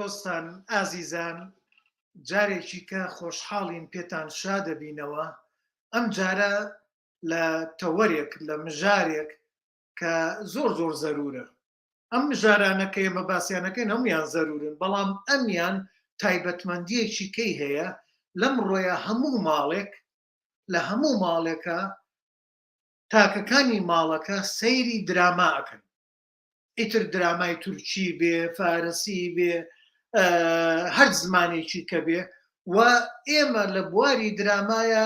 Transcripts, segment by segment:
دۆستان ئازیزان، جارێکی کە خۆشحاڵین پێتان شا دەبینەوە. ئەم جارە لە تەوەرێک لە مژارێک کە زۆر زۆر زەرورە. ئەم مژارانەکە ئێمە باسییانەکەین هەمویان زەرورن، بەڵام ئەمیان تایبەتمەندیەکی کەی هەیە لەم ڕۆیە هەموو ماڵێک لە هەموو ماڵێکە تاکەکانی ماڵەکە سەیری دراما ئەکەن. ئیتر درامای تورکی بێ، فارسی بێ، هەر زمانێکی کە بێ، و ئێمە لە بواری درامایە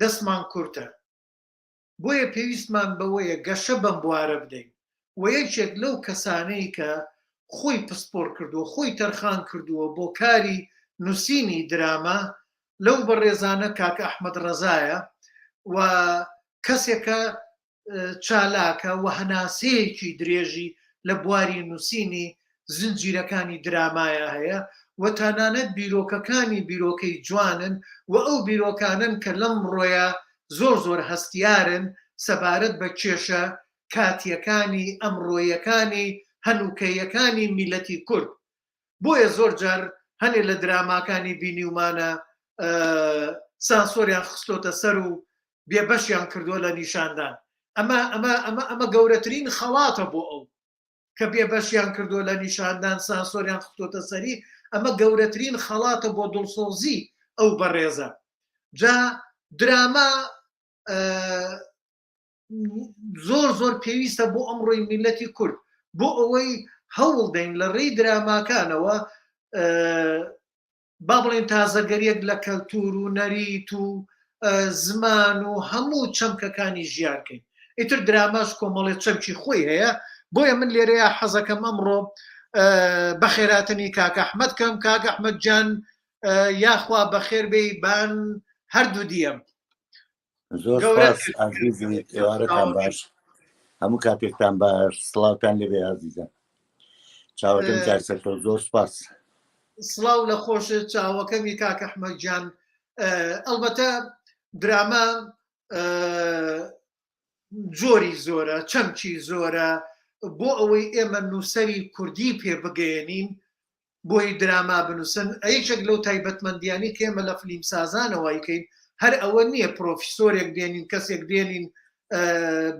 دەستمان کورتە. بۆیە پێویستمان بەوەیە گەشە بەم بوارە بدەین و یەکێک لەو کەسانەی کە خۆی پسپۆر کردووە، خۆی تەرخان کردووە بۆ کاری نووسینی دراما، لەو بەڕێزانە کاکە ئەحمەد ڕەزایە و کەسێکە چالاکە و هەناسەیەکی درێژی لە بواری نووسینی زنجیرەکانی درامایە هەیە و تەنانەت بیرۆکەکانی بیرۆکەی جوانن و ئەو بیرۆکانن کە لەم ڕۆیە زۆر زۆر هەستیارن سەبارەت بە کێشە کاتیەکانی ئەمڕۆیەکانی هەنووکەیەکانی میلەتی کورد. بۆیە زۆر جار هەنێ لە دراماکانی بینیومانە سانسۆریان خستۆتە سەر و بێبەشیان کردووە لە نیشاندان. ئەمە گەورەترین خەڵاتە بۆ ئەو کە بێبەشیان کردووە لە نیشاندان، سانسۆریان خستۆتە سەری. ئەمە گەورەترین خەڵاتە بۆ دڵسۆزی ئەو بەڕێزە. جا دراما زۆر زۆر پێویستە بۆ ئەمڕۆی میلەتی کورد، بۆ ئەوەی هەوڵ دەین لە ڕێی دراماکانەوە با بڵێن تازەگەریەک لە کەلتور و نەریت و زمان و هەموو چەمکەکانی ژیانکەین. ئیتر دراماش کۆمەڵێت چەمکی خۆی هەیە. بۆیە من لێرەیە حەزەکەم ئەمڕۆ بەخێراتنی کاکە ئەحمەد کەم. کاکە ئەحمەد جان یاخوا بەخێر بێی، بان هەردوو دیەم. زۆر سپاس ئازیزی، ئێوارەتان باش، هەموو کاتێکتان باش، سڵاوتان لێبێ ئازیزان. چاوەکەم جارسەرتەوە، زۆر سپاس. سڵاو لە خۆشت چاوەکەمی کاکە ئەحمەد جان. ئەلبەتە دراما جۆری زۆرە، چەمکی زۆرە. بۆ ئەوەی ئێمە نووسەری کوردی پێ بگەێنین بۆی دراما بنووسن، یەکێک لەو تایبەتمەندیانی کە ئێمە لە فلیمسازانەوەیکەین هەر ئەوە نییە پرۆفیسۆرێک بێنین، کەسێک بێنین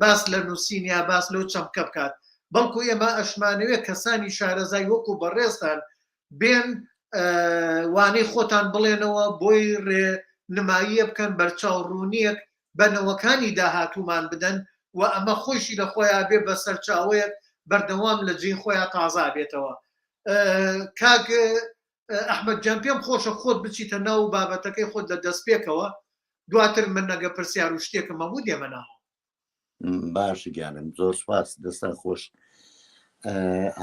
باس لە نووسین یا باس لەو چەمکە بکات، بەڵکو ئێمە ئەشمانەوێت کەسانی شارەزای وەکو بەڕێستان بێن وانەی خۆتان بڵێنەوە بۆی ڕێنماییە بکەن، بەرچاوڕوونیەک بەنەوەکانی داهاتوومان بدەن و ئەمە خۆشی لە خۆیان بێ بە سەرچاوەیەک بەردەوام لە جێی خۆیان تازا بێتەوە. کاک ئەحمەد جان، پێم خۆشە خۆت بچیتە ناو بابەتەکەی خۆت لە دەست پێکەوە، دواتر من نەگە پرسیار و شتێکم هەموو دێمەناوە. باش گیانم، زۆر سپاس، دەستان خۆش.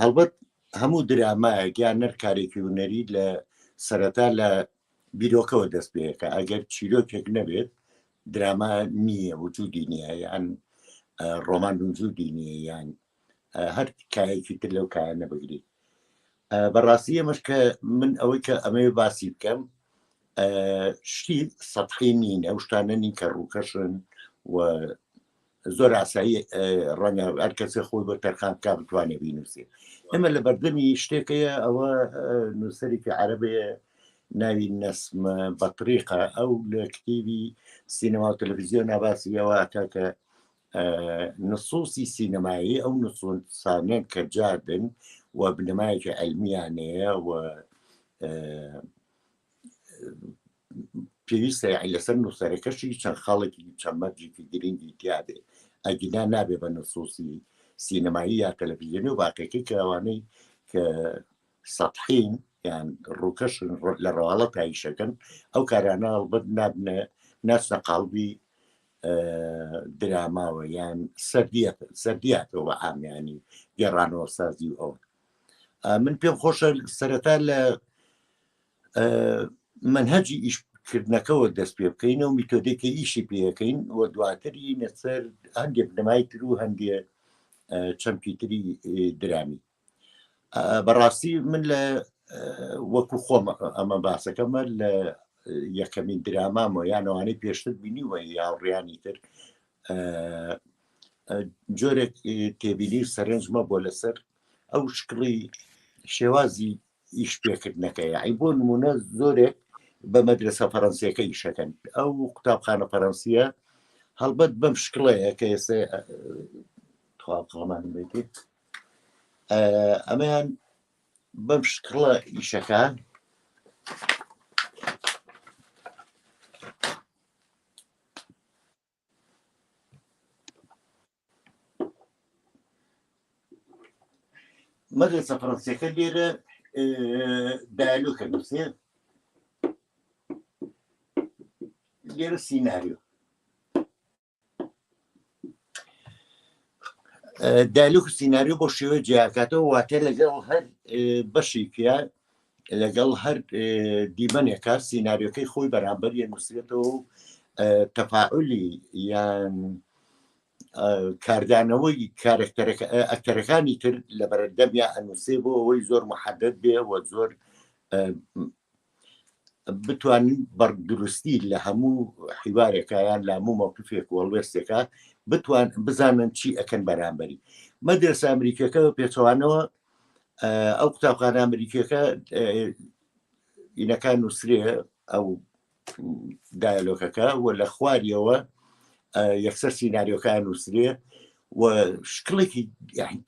هەڵبەت هەموو درامایە گیان نەرکارێکی هونەری لە سەرەتا لە بیرۆکەوە دەست پێەکە. ئەگەر چیرۆکێک نەبێت دراما نییە، وجودی نییە، یان ڕۆمان وجودی نییە، یان هەر کایەکی تر لەو کایە نەبگریت. بەڕاستی ئەمەش کە من ئەوەی کە ئەمەوێ باسی بکەم شتی سەطحی نین، ئەو شتانە نین کە ڕووکەشن و زۆر ئاسایی ڕەنگە هەر کەسێ خۆی بۆ تەرخان بکا بتوانێت بینووسێ. ئێمە لە بەردەمی شتێکەیە، ئەوە نووسەرێکی عەرەبەیە ناوی نەسمە بەطریقە، ئەو لە کتێبی سینەما و تەلەڤیزیۆن ناباسیەوە کە نصوصی سینەمایی ئەو نصوصانە کە جادن و بنەمایەکی عەلمیانەیە و پێویستە لەسەر نووسەرەکەشی چەند خەڵێکی چەند مەرجێکی گرنگی تیابێ، ئەگینا نابێ بە نصوصی سینەمایی یا تەلەڤیزیۆنی و باقیەکەی کە ئەوانەی کە سەطحین یان ڕووکەش لە ڕواڵەت ئایشەکەن ئەو کارانە هەڵبەت نابنە ناچنە قاڵبی دراماوە یان سەردیاتەوە بە ئامیانی گێڕانەوە سازی و ئەوە من پێم خۆشە سەرەتا لە منهەجی ئیشکردنەکەەوە دەست پێ بکەینەوە میتۆدێکی ئیشی پێەکەین و دواتری نەسەر هەندێک بنەمای تر و هەندێ چەمکی تری درامی بەڕاستی من لە وەکو خۆم ئەمە باسەکەمە لە یەکەمین درامامەوە یانەوانەی پێشتر بینیوە یاڕیانی تر جۆرێک تێبینی سەرنجمە بۆ لەسەر ئەو شکڵی شێوازی ئیش پێکردنەکە یاعی بۆ نمونە زۆرێک بە مەدرسە فەڕەنسیەکە ئیشەکەن ئەو قوتابخانە فەڕەنسیە هەڵبەت بەم شکڵەیە کە ئێستا تواقڵەمان بیت ئەمەیان بەم شکڵە ئیشەکە مەدرسە فەڕەنسیەکە لێرە دایلۆکە نووسێ لێرە سیناریۆ دایلۆک سیناریۆ بۆ شێوە جیاکاتەوە واتە لەگەڵ هەر بەشێکە لەگەڵ هەر دیمەنێکە سیناریۆکەی خۆی بەرامبەر یە نووسێتەوە تەفاعلی یان کاردانەوەی ئەکتەرەکانی تر لە بەرەردەمیا ئەنووسێ بۆ ئەوەی زۆر محەدەد بێ و زۆر بتوانین بەردروستی لە هەموو حیوارێکە یان لە هەموو مەوقفێک وەڵوێستێکە بتوان بزانن چی ئەکەن بەرامبەری مەدرسە ئەمریکیەکە پێچەوانەوە ئەو قوتابخانە ئەمریکیەکە ئینەکان نووسرێ ئەو دایلۆکەکە و لە خواریەوە یەکسەر سیناریۆکان نووسرێ و شکڵێکی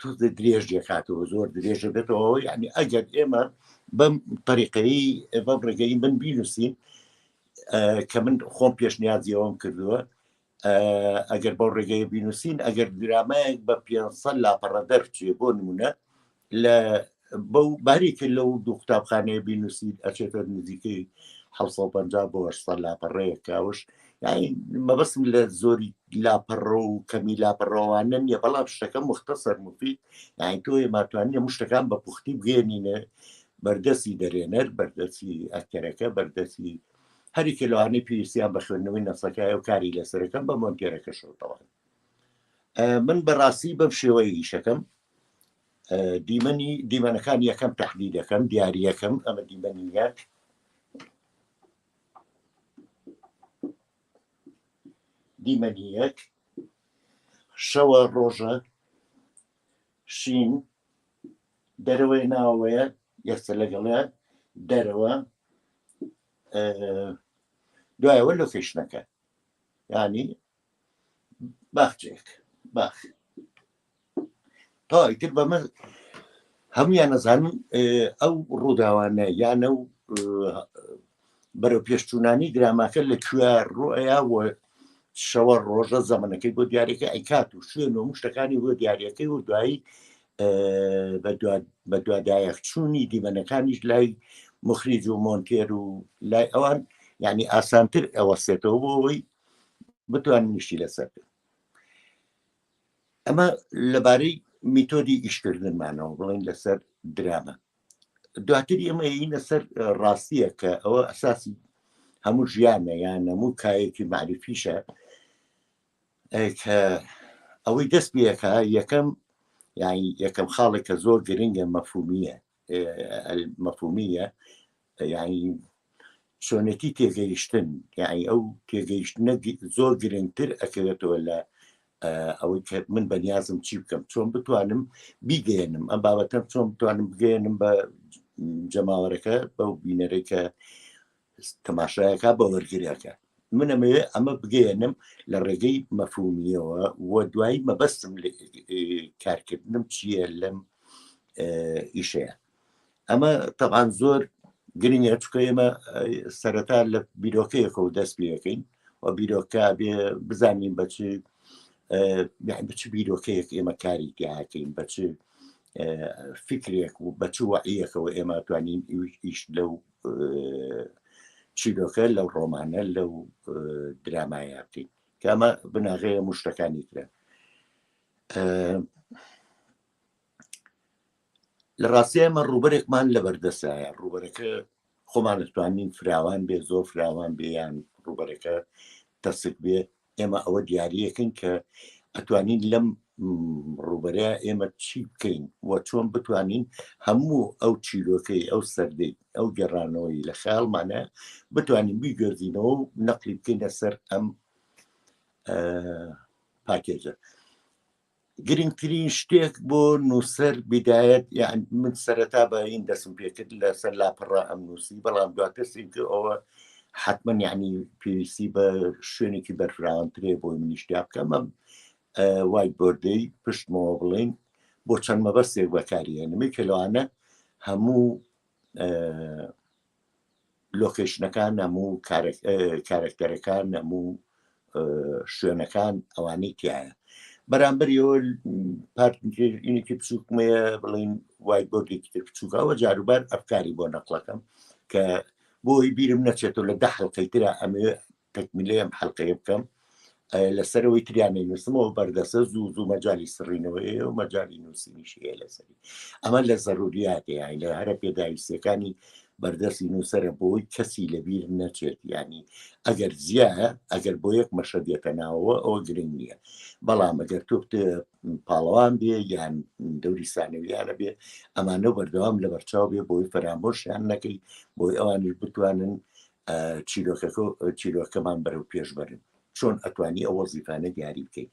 تۆ درێژ دێکاتەوە زۆر درێژە بێتەوە یعنی ئەگەر ئێمە بەم طریقەی بەم ڕێگەی من بینووسین کە من خۆم پێشنیازیەوەم کردووە ئەگەر بەو ڕێگەیە بینووسین ئەگەر درامایەک بە 500 لاپەڕە دەرچێ بۆ نمونە لە بەو باریکە لەو دوو قوتابخانەیە بینووسین ئەچێتە نزیکەی 750 بۆ 800 لاپەڕەیە کاوش یعنی مەبەستم لە زۆری لاپەڕە و کەمی لاپەڕەوانە نیە بەڵام شتەکە مختصر مفید یعنی تۆ ماتوانین هەموو شتەکان بە پوختی بگەێنینە بەردەستی دەرێنەر بەردەستی ئەکتەرەکە بەردەستی هەریکە لەوانەی پێویستیان بە خوێندنەوەی نەسەکای و کاری لەسەرەکەم بە مۆنتێرەکە شەوتەوە من بەڕاستی بەم شێوەیە ئیشەکەم دیمەنەکان یەکەم تەحدید دەکەم دیاریەکەم ئەمە دیمەنی یەک دیمەنی یەک شەوە ڕۆژە شین دەرەوەی ناوەیە یەکسەر لەگەڵە دەرەوە دوایەوە لۆکیشنەکە ینی باخچێک باخ تا ئیتر بەمە هەمویان نەزانن ئەو ڕووداوانە یانە و بەرەو پێشچوونانی دراماکە لەکوێ ڕۆیە و شەوە ڕۆژە زەمانەکەی بۆ دیارەکە ئەیکات و شوێن و شتەکانی بۆ دیارەکەی و دوایی بە دوادایەخچوونی دیمەنەکانیش لای مخریج و مۆنتێر و لای ئەوان یعنی ئاسانتر ئەوەسێتەوە بۆ ئەوەی بتوانن نیشتی لەسەر ئەمە لەبارەی میتۆدی ئیشکردنمانەوە بڵێن لەسەر درامە دواتری ئەمە هینە سەر ڕاستیە کە ئەوە ئەساسی هەموو ژیانە یان هەموو کایەکی معرفیشە کە ئەوەی دەست پێەکە یەکەم خاڵێک کە زۆر گرنگە مەفهومیە یعنی چۆنێتی تێگەیشتن یعنی ئەو تێگەیشتنە زۆر گرنگتر ئەکەوێتەوە لە ئەوەی کە من بەنیازم چی بکەم چۆن بتوانم بیگەێنم ئەم بابەتەم چۆن بتوانم بگەێنم بە جەماوەرەکە بەو بینەرەی کە تەماشایەکە بە وەرگریەکە من ئەمە بگەێنم لە ڕێگەی مەفهومیەوە و دوایی مەبەستم کارکردنم چییە لەم ئیشەیە ئەمە تەبان زۆر گرنگە چکە ئێمە سەرەتا لە بیرۆکەیەکە و دەست پێەکەین و بیرۆکە بێ بزانین بەچ بیرۆکەیەک ئێمە کاری تیاکەین بەچ فکرێک و بەچ وعیەکەوە ئێمە توانین ئیش لەو چیرۆکە لەو ڕۆمانە لەو درامایە بکەین کە ئەمە بناغەیە مشتەکانی ترە. لە ڕاستی ئەمە ڕوبەرێکمان لە بەردەسایە ڕوبەرەکە خۆمان دەتوانین فراوان بێ زۆر فراوان بێیان ڕوبەرەکە تەسک بێ ئێمە ئەوە دیارەکەین کە ئەتوانین لەم ڕوبەرە ئێمە چی بکەین وە چۆن بتوانین هەموو ئەو چیرۆکەی ئەو سەردەی ئەو گەڕانەوەی لە خیاڵمانە بتوانین بیگەردینەوە و نەقلی بکەینە سەر ئەم پاکێجە. گرنگترین شتێک بۆ نووسەر بیدایەت یان من سەرەتا بە این دەسم پێکرد لەسەر لاپەڕە ئەم نووسی بەڵام دواتر سینکە ئەوە حتمما یعنی پێویستی بە شوێنێکی بەرفراوانترێ بۆی منیشتیا بکەم ئەم وای بۆردەی پشتمەوە بڵین بۆ چەند مەبەستێک بەکارهێنمەی کە لەوانە هەموو لۆکیشنەکان هەموو کارکتەرەکان هەموو شوێنەکان ئەوانەی تایە بەرامبەریەوە پارتینێکی بچووکمەیە بڵین وای بۆردێکی تر بچووکەوە جاروبار ئەفکاری بۆ نەقلەکەم کە بۆی بیرم نەچێتەوە لە 10 حەڵقەی ترە ئەمێ تەکمیلەی ئەم حەڵقەیە بکەم لەسەرەوەی تریانەی نووسمەوە بەردەسە زوو مەجای سڕینەوەی و مەجای نووسینیشەیە لەسەری ئەمە لە زەروریاتەیە لە هەرە پێداویستەکانی بەردەستی نووسەرە بۆی کەسی لەبیر نەچێت ینی ئەگەر زیایە ئەگەر بۆ یەک مەشە دێتە ناوەوە ئەوە گرنگ نییە بەڵام ئەگەر تۆ پاڵەوان بێ یان دەوری سانەویانە بێ ئەمانە بەردەوام لە بەرچاو بێ بۆی فەرامۆشیان نەکەی بۆی ئەوانش بتوانن چیرۆکەمان بەرەو پێش بەرن چۆن ئەتوانی ئەو وەزیفانە دیاری بکەیت.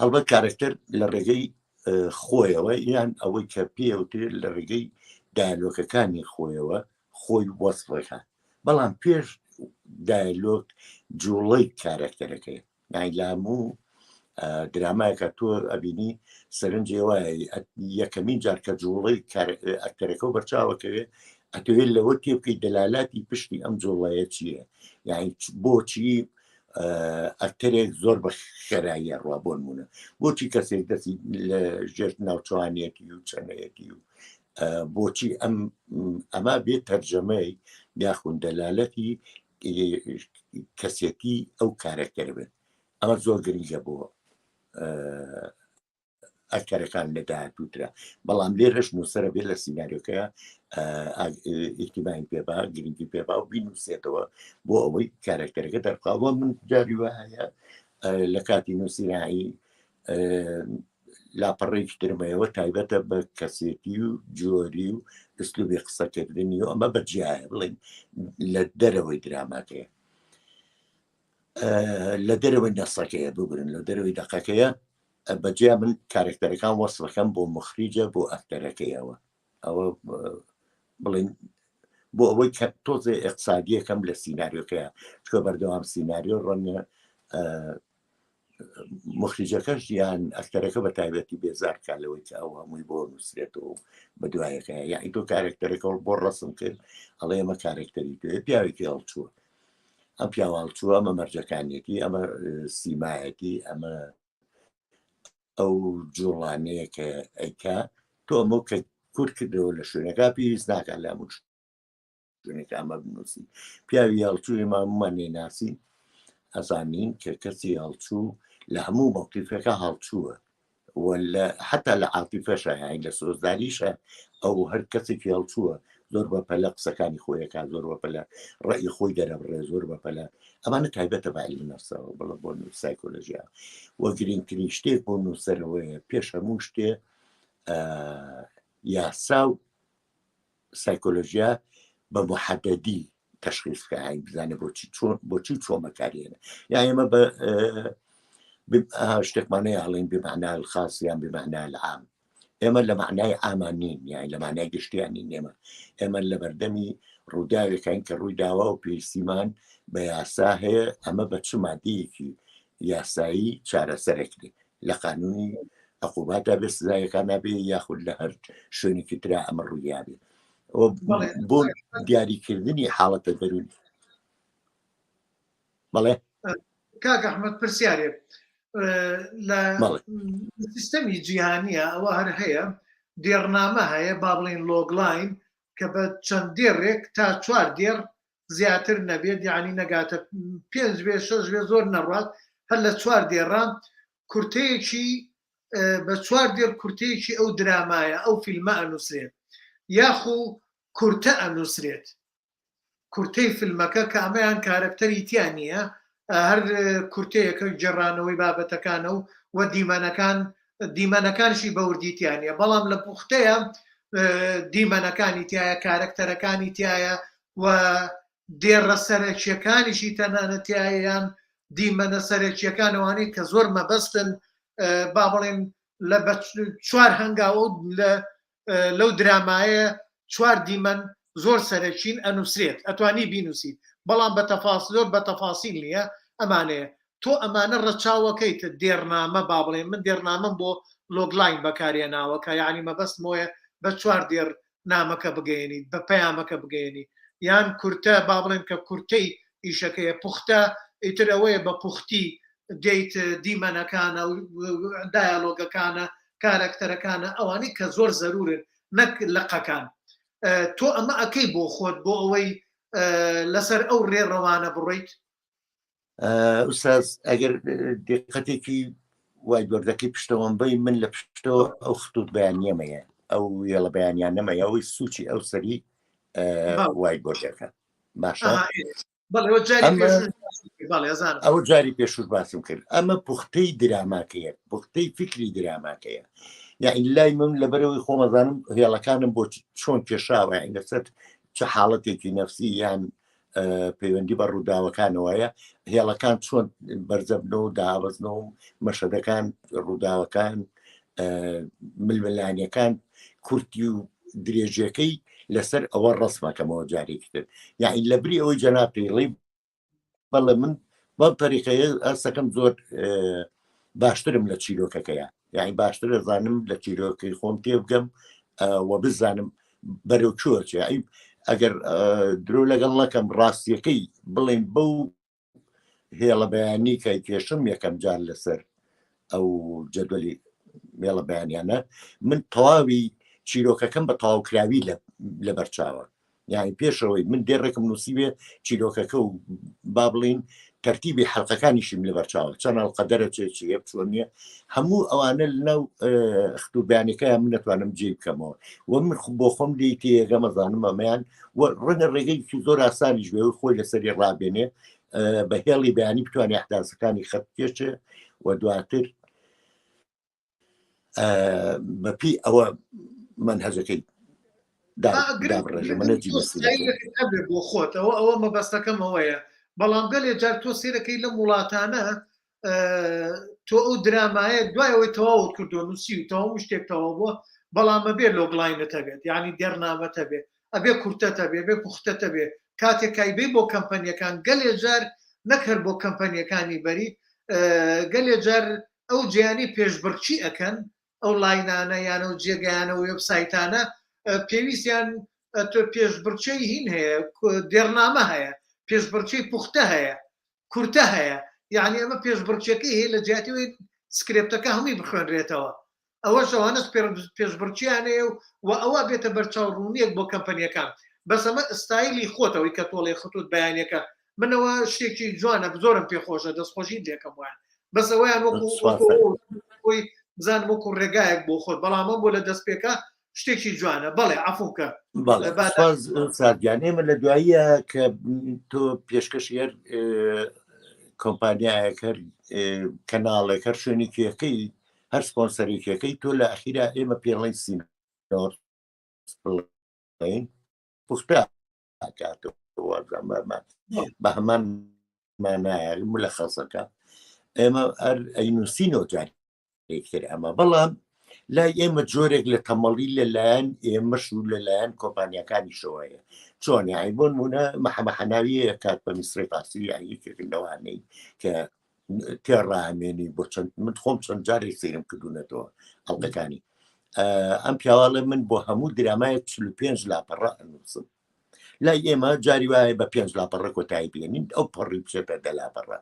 هەڵبەت کارکتەر لە ڕێگەی خۆیەوە یان ئەوەی کە پێوتر لە ڕێگەی دایلۆکەکانی خۆیەوە خۆی وەسفەکە بەڵام پێش دایلۆک جوڵەی کارکتەرەکەی نایلاموو درامایەکە تۆ ئەبینی سەرنجێوە یەکەمین جار کە جوڵەی ئەکتەرەکە و بەرچاوەکەوێ ئەتوێت لەوە تێ بکەیت دەلالاتی پشتی ئەم جوڵایە چییە یعنی بۆچی ئەکتەرێک زۆر بە خێراییە ڕوا بۆ نمونە بۆچی کەسێک دەستی لە ژێر ناوچوانێتی و چەنەیەتی و بۆچی ئەمە بێت تەرجەمەی یاخون دەلالەتی کەسێتی ئەو کارکتەر بێت ئەمە زۆر گرنگە بۆ ئەکتەرەکان لە داهاتووترە بەڵام لێرەش نووسەرە بێت لە سیناریۆکەیە ئیتیباین پێبا گرنگی پێبا و بینوسێتەوە بۆ ئەوەی کارکتەرەکە دەرخواوە من جاری وایە لە کاتی نووسینایی لاپەڕێکی ترمەوە تایبەتە بە کەسێتی و جۆری و ئەسلوبی قسەکردنی و ئەمە بەجیایە بڵێن لە دەرەوەی دراماکەیە لە دەرەوەی نەسەکەیە ببرن لە دەرەوەی دەقەکەیە بەجیا من کارکتەرەکان وەسفەکەم بۆ مخریجە بۆ ئەکتەرەکەیەوە ئەوە بڵێن بۆ ئەوەی کە تۆزێ ئەقسادیەکەم لە سیناریۆکەیە چکە بەردەوام سیناریۆ ڕەنگە مخریجەکەش یان ئەکتەرەکە بە تایبەتی بێزارکە لەوەی کە ئەو هەمووی بۆ نووسرێتەوە بە دوایەکەیە یعنی تۆ کارکتەرەکە بۆ ڕەسم کرد ئەڵێ ئەمە کارکتەری توێ پیاوێکی هەڵچووە ئەم پیاوەڵچووە ئەمە مەرجەکانیەتی ئەمە سیمایەتی ئەمە ئەو جوڵانەیە کە ئەیکا تۆ ئەمە کە کورد کردەوە لە شوێنەکە پێویست ناکات لە هەموو شوێنێک ئەمە بنووسی پیاوی هەڵچووی مامومان نێناسی ئەزانین کە کەسی هەڵچوو لە هەموو مەوقیفەکە هەڵچووە حتا لە عاتیفەشە یان لە سۆزداریشە ئەو هەر کەسێکی هەڵچووە زۆر بەپەلە قسەکانی خۆیەکە زۆر بەپەلە ڕێی خۆی دەرەبڕێ زۆر بەپەلە ئەمانە تایبەتە بە عیلمی نەفسەوە بڵە بۆ سایکۆلۆژیا وە گرنگترین شتێک بۆ نووسەرەوەیە پێش هەموو شتێ یاسا و سایکۆلۆژیا بە محەدەدی تەشخیصکە هایم بزانێ بۆچی چۆمەکارێنە یا ئێمە بە شتێکمانەیە هەڵین بمعنای الخاص یان بمعنای العام ئێمە لە معنای ئامانین یان لە معنای گشتیانی نێمە ئێمە لە بەردەمی ڕووداوێکین کە ڕووی داوا و پێویستیمان بە یاسا هەیە ئەمە بە چ مادەیەکی یاسایی چارەسەرەکرێ لە قانونی عقوباتە بێ سزایەکان نابێ یاخود لە هەر شوێنێکی ترا ئەمە ڕوویابێ بۆ دیاریکردنی حاڵەتە دەرونی بەڵێ کاک ئەحمەد پرسیارێ لە ماڵێ سیستەمی جیهانیە ئەوە هەر هەیە دێڕنامە هەیە با بڵین لۆگلاین کە بە چەند دێڕێک تا 4 دێر زیاتر نەبێت یعنی نەگاتە 5 بێ 6 بێ زۆر نەڕات هەر لە 4 دێڕان کورتەیەکی بە 4 دێر کورتەیەکی ئەو درامایە ئەو فیلمە ئەنووسرێت یاخو کورتە ئەنووسرێت کورتەی فیلمەکە کە ئەمەیان کارکتەری تیان نییە هەر کورتەیەکە جێڕانەوەی بابەتەکانە و دیمەنەکانشی بەوردیتیانە بەڵام لە پوختەیە دیمەنەکانی تایە کارکتەرەکانی تایە و دێڕە سەرەکیەکانیشی تەنانەتیایەیان دیمەنە سەرەکیەکانەوانی کە زۆر مەبەستن با بڵێن لە 4 هەنگاوە لەو درامایە 4 دیمەن زۆر سەرەکین ئەنووسرێت ئەتوانی بینوسیت بەڵام بە زۆر بە تەفاسیل نییە ئەمانەیە تۆ ئەمانە ڕەچاوەکەیت دێڕنامە با بڵێن من دێڕنامەم بۆ لۆگلاین بەکارێناوەکە یعنی مەبەستمۆیە بە 4 دێر نامەکە بگەێنیت بە پەیامەکە بگەێنی یان کورتە با بڵێن کە کورتەی ئیشەکەیە پوختە ئیتر ئەوەیە بە پوختی دەیت دیمەنەکانە و دایالۆگەکانە کارکتەرەکانە ئەوانی کە زۆر زەرورن نەک لەقەکان تۆ ئەمە ئەەکەی بۆ خۆت بۆ ئەوەی لەسەر ئەو ڕێڕەوانە بڕیت ئوستاز ئەگەر دقەتێکی وای بەردەکەی پشتەوەمبەی من لە پشتەوە ئەو خطوت بەیانیەمەیە ئەو یێڵە بەیانیان نەمەیە ئەوەی سوچی ئەو سەری وای بۆردەکە باشە ئەو جاری پێشور باسم کرد ئەمە پوختەی دراماکەیە پوختەی فکری دراماکەیە یعنی لای من لەبەرەوەی خۆمەزانم هێڵەکانم بۆ چۆن پێشاوە لەسەر چه حاڵەتێکی نەفسی یان پەیوەندی بە ڕووداوەکانەوەیە هێڵەکان چۆن بەرزەبنەوە داوەزنەوە مەشەدەکان ڕووداوەکان ململانیەکان کورتی و درێژەکەی لەسەر ئەوە ڕسمەکەمەوە جارێکتر یعنی لە بری ئەوەی جەنابڕی بەڵێ من بەم تەریقەیە ئەستەکەم زۆر باشترم لە چیرۆکەکەیە یعنی باشتر ئەزانم لە چیرۆکەی خۆم تێ بگەم و بزانم بەرەو چۆچێ ئەگەر درۆ لەگەڵ نەکەم ڕاستیەکەی بڵێن بەو هێڵە بەیانی کە کێشم یەکەم جار لەسەر ئەو جەدوەلی هێڵە بەیانیانە من تەواوی چیرۆکەکەم بە تەواوکراوی لە بەرچاوە یعنی پێشەوەی من دێڕێکم نووسیبێ چیرۆکەکە و با بڵین تەرتیبی حەڵقەکانیشیم لە بەرچاوە چەند ئەڵقەدەرە چێکی بچوە نییە هەموو ئەوانە لەناو خەتوبیانەکەیان من نەتوانم جێ بکەمەوە و من بۆ خۆم لی تێگە مەزانم ئەمەیان و ڕەنە ڕێگەیکی زۆر ئاسانیش بێ خۆی لەسەری ڕابێنێ بە هێڵی بەیانی بتوانێ احداسەکانی خەت پێچێ و دواتر بەپی ئەوە منهەجەکەی بۆ خۆتەوە ئەوە مەبەستەکەم ئەوەیە بەڵام گەلێ جار تۆ سێرەکەی لە وڵاتانە تۆ ئەو درامایە دوایەوەی تەواوت کردو نووسی و تەواو شتێکتەوە بووە بەڵامە بێ لۆگلاینەتە بێت یعنی دێڕنامەتە بێت ئەبێ کورتەتە بێ بێ پوختەتە بێ کاتێکای بێ بۆ کەمپەنیەکان گەلێ جار نەکەر بۆ کەمپەنیەکانی بەری گەلێ جار ئەو جیانی پێشبڕچی ئەەکەن ئەو لاینانە یانە و جێگەیانە و وێبسایتانە پێویستیان پێشبڕچەی هین هەیە دێڕنامە هەیە پێشبڕچەی پوختە هەیە کورتە هەیە یعنی ئەمە پێشبڕچەکەی هەیە لە جیاتیەوەی سکرێپتەکە هەمووی بخوێنرێتەوە ئەوە شەوانە پێشبڕچیانەیە و ئەوە بێتە بەرچاوڕوونیەک بۆ کەمپەنیەکان بەس ئەمە ئستایلی خۆتەوەی کە تۆڵێ خطوت بەیانەکە منەوە شتێکی جوانە زۆرم پێخۆشە دەستخۆشی لێکەم وایە بەس ئەویان وەکوی بزان وەکو ڕێگایەک بۆ خۆت بەڵامە بۆ لە دەست پێکە شتێکی جوانە بەڵێ عفوکە سادیان ئێمە لە دواییە کە تۆ پێشکەشێر کۆمپانیایەکە کەناڵێک هەر شوێنێکیەکەی هەر سپۆنسەرێکەکەی تۆ لە ئەخیرا ئێمە پێڵین سینۆر پوختە بە هەمان مانایە لە خەسەکە ئێمە هەر ئەینوسینۆ جارێکتر ئەمە بەڵام لای ئێمە جۆرێک لە تەمەڵی لەلایەن ئێمەش و لەلایەن کۆمپانیەکانی شەوەیە چۆن یای بۆ نمونە مەحەمە حەناویە کات بە میسری فارسی یەکێکلەوانەی کە تێڕامێنی بۆ چەند من خۆم چەند جارێک سیرم کردوونەتەوە ئەڵلقەکانی ئەم پیاوەڵێ من بۆ هەموو درامایە 45 لاپەڕە ئەنووسم لای ئێمە جاری وایە بە 5 لاپەڕە کۆتایی بێنین ئەو پەڕی بچێتە 10 لاپەڕە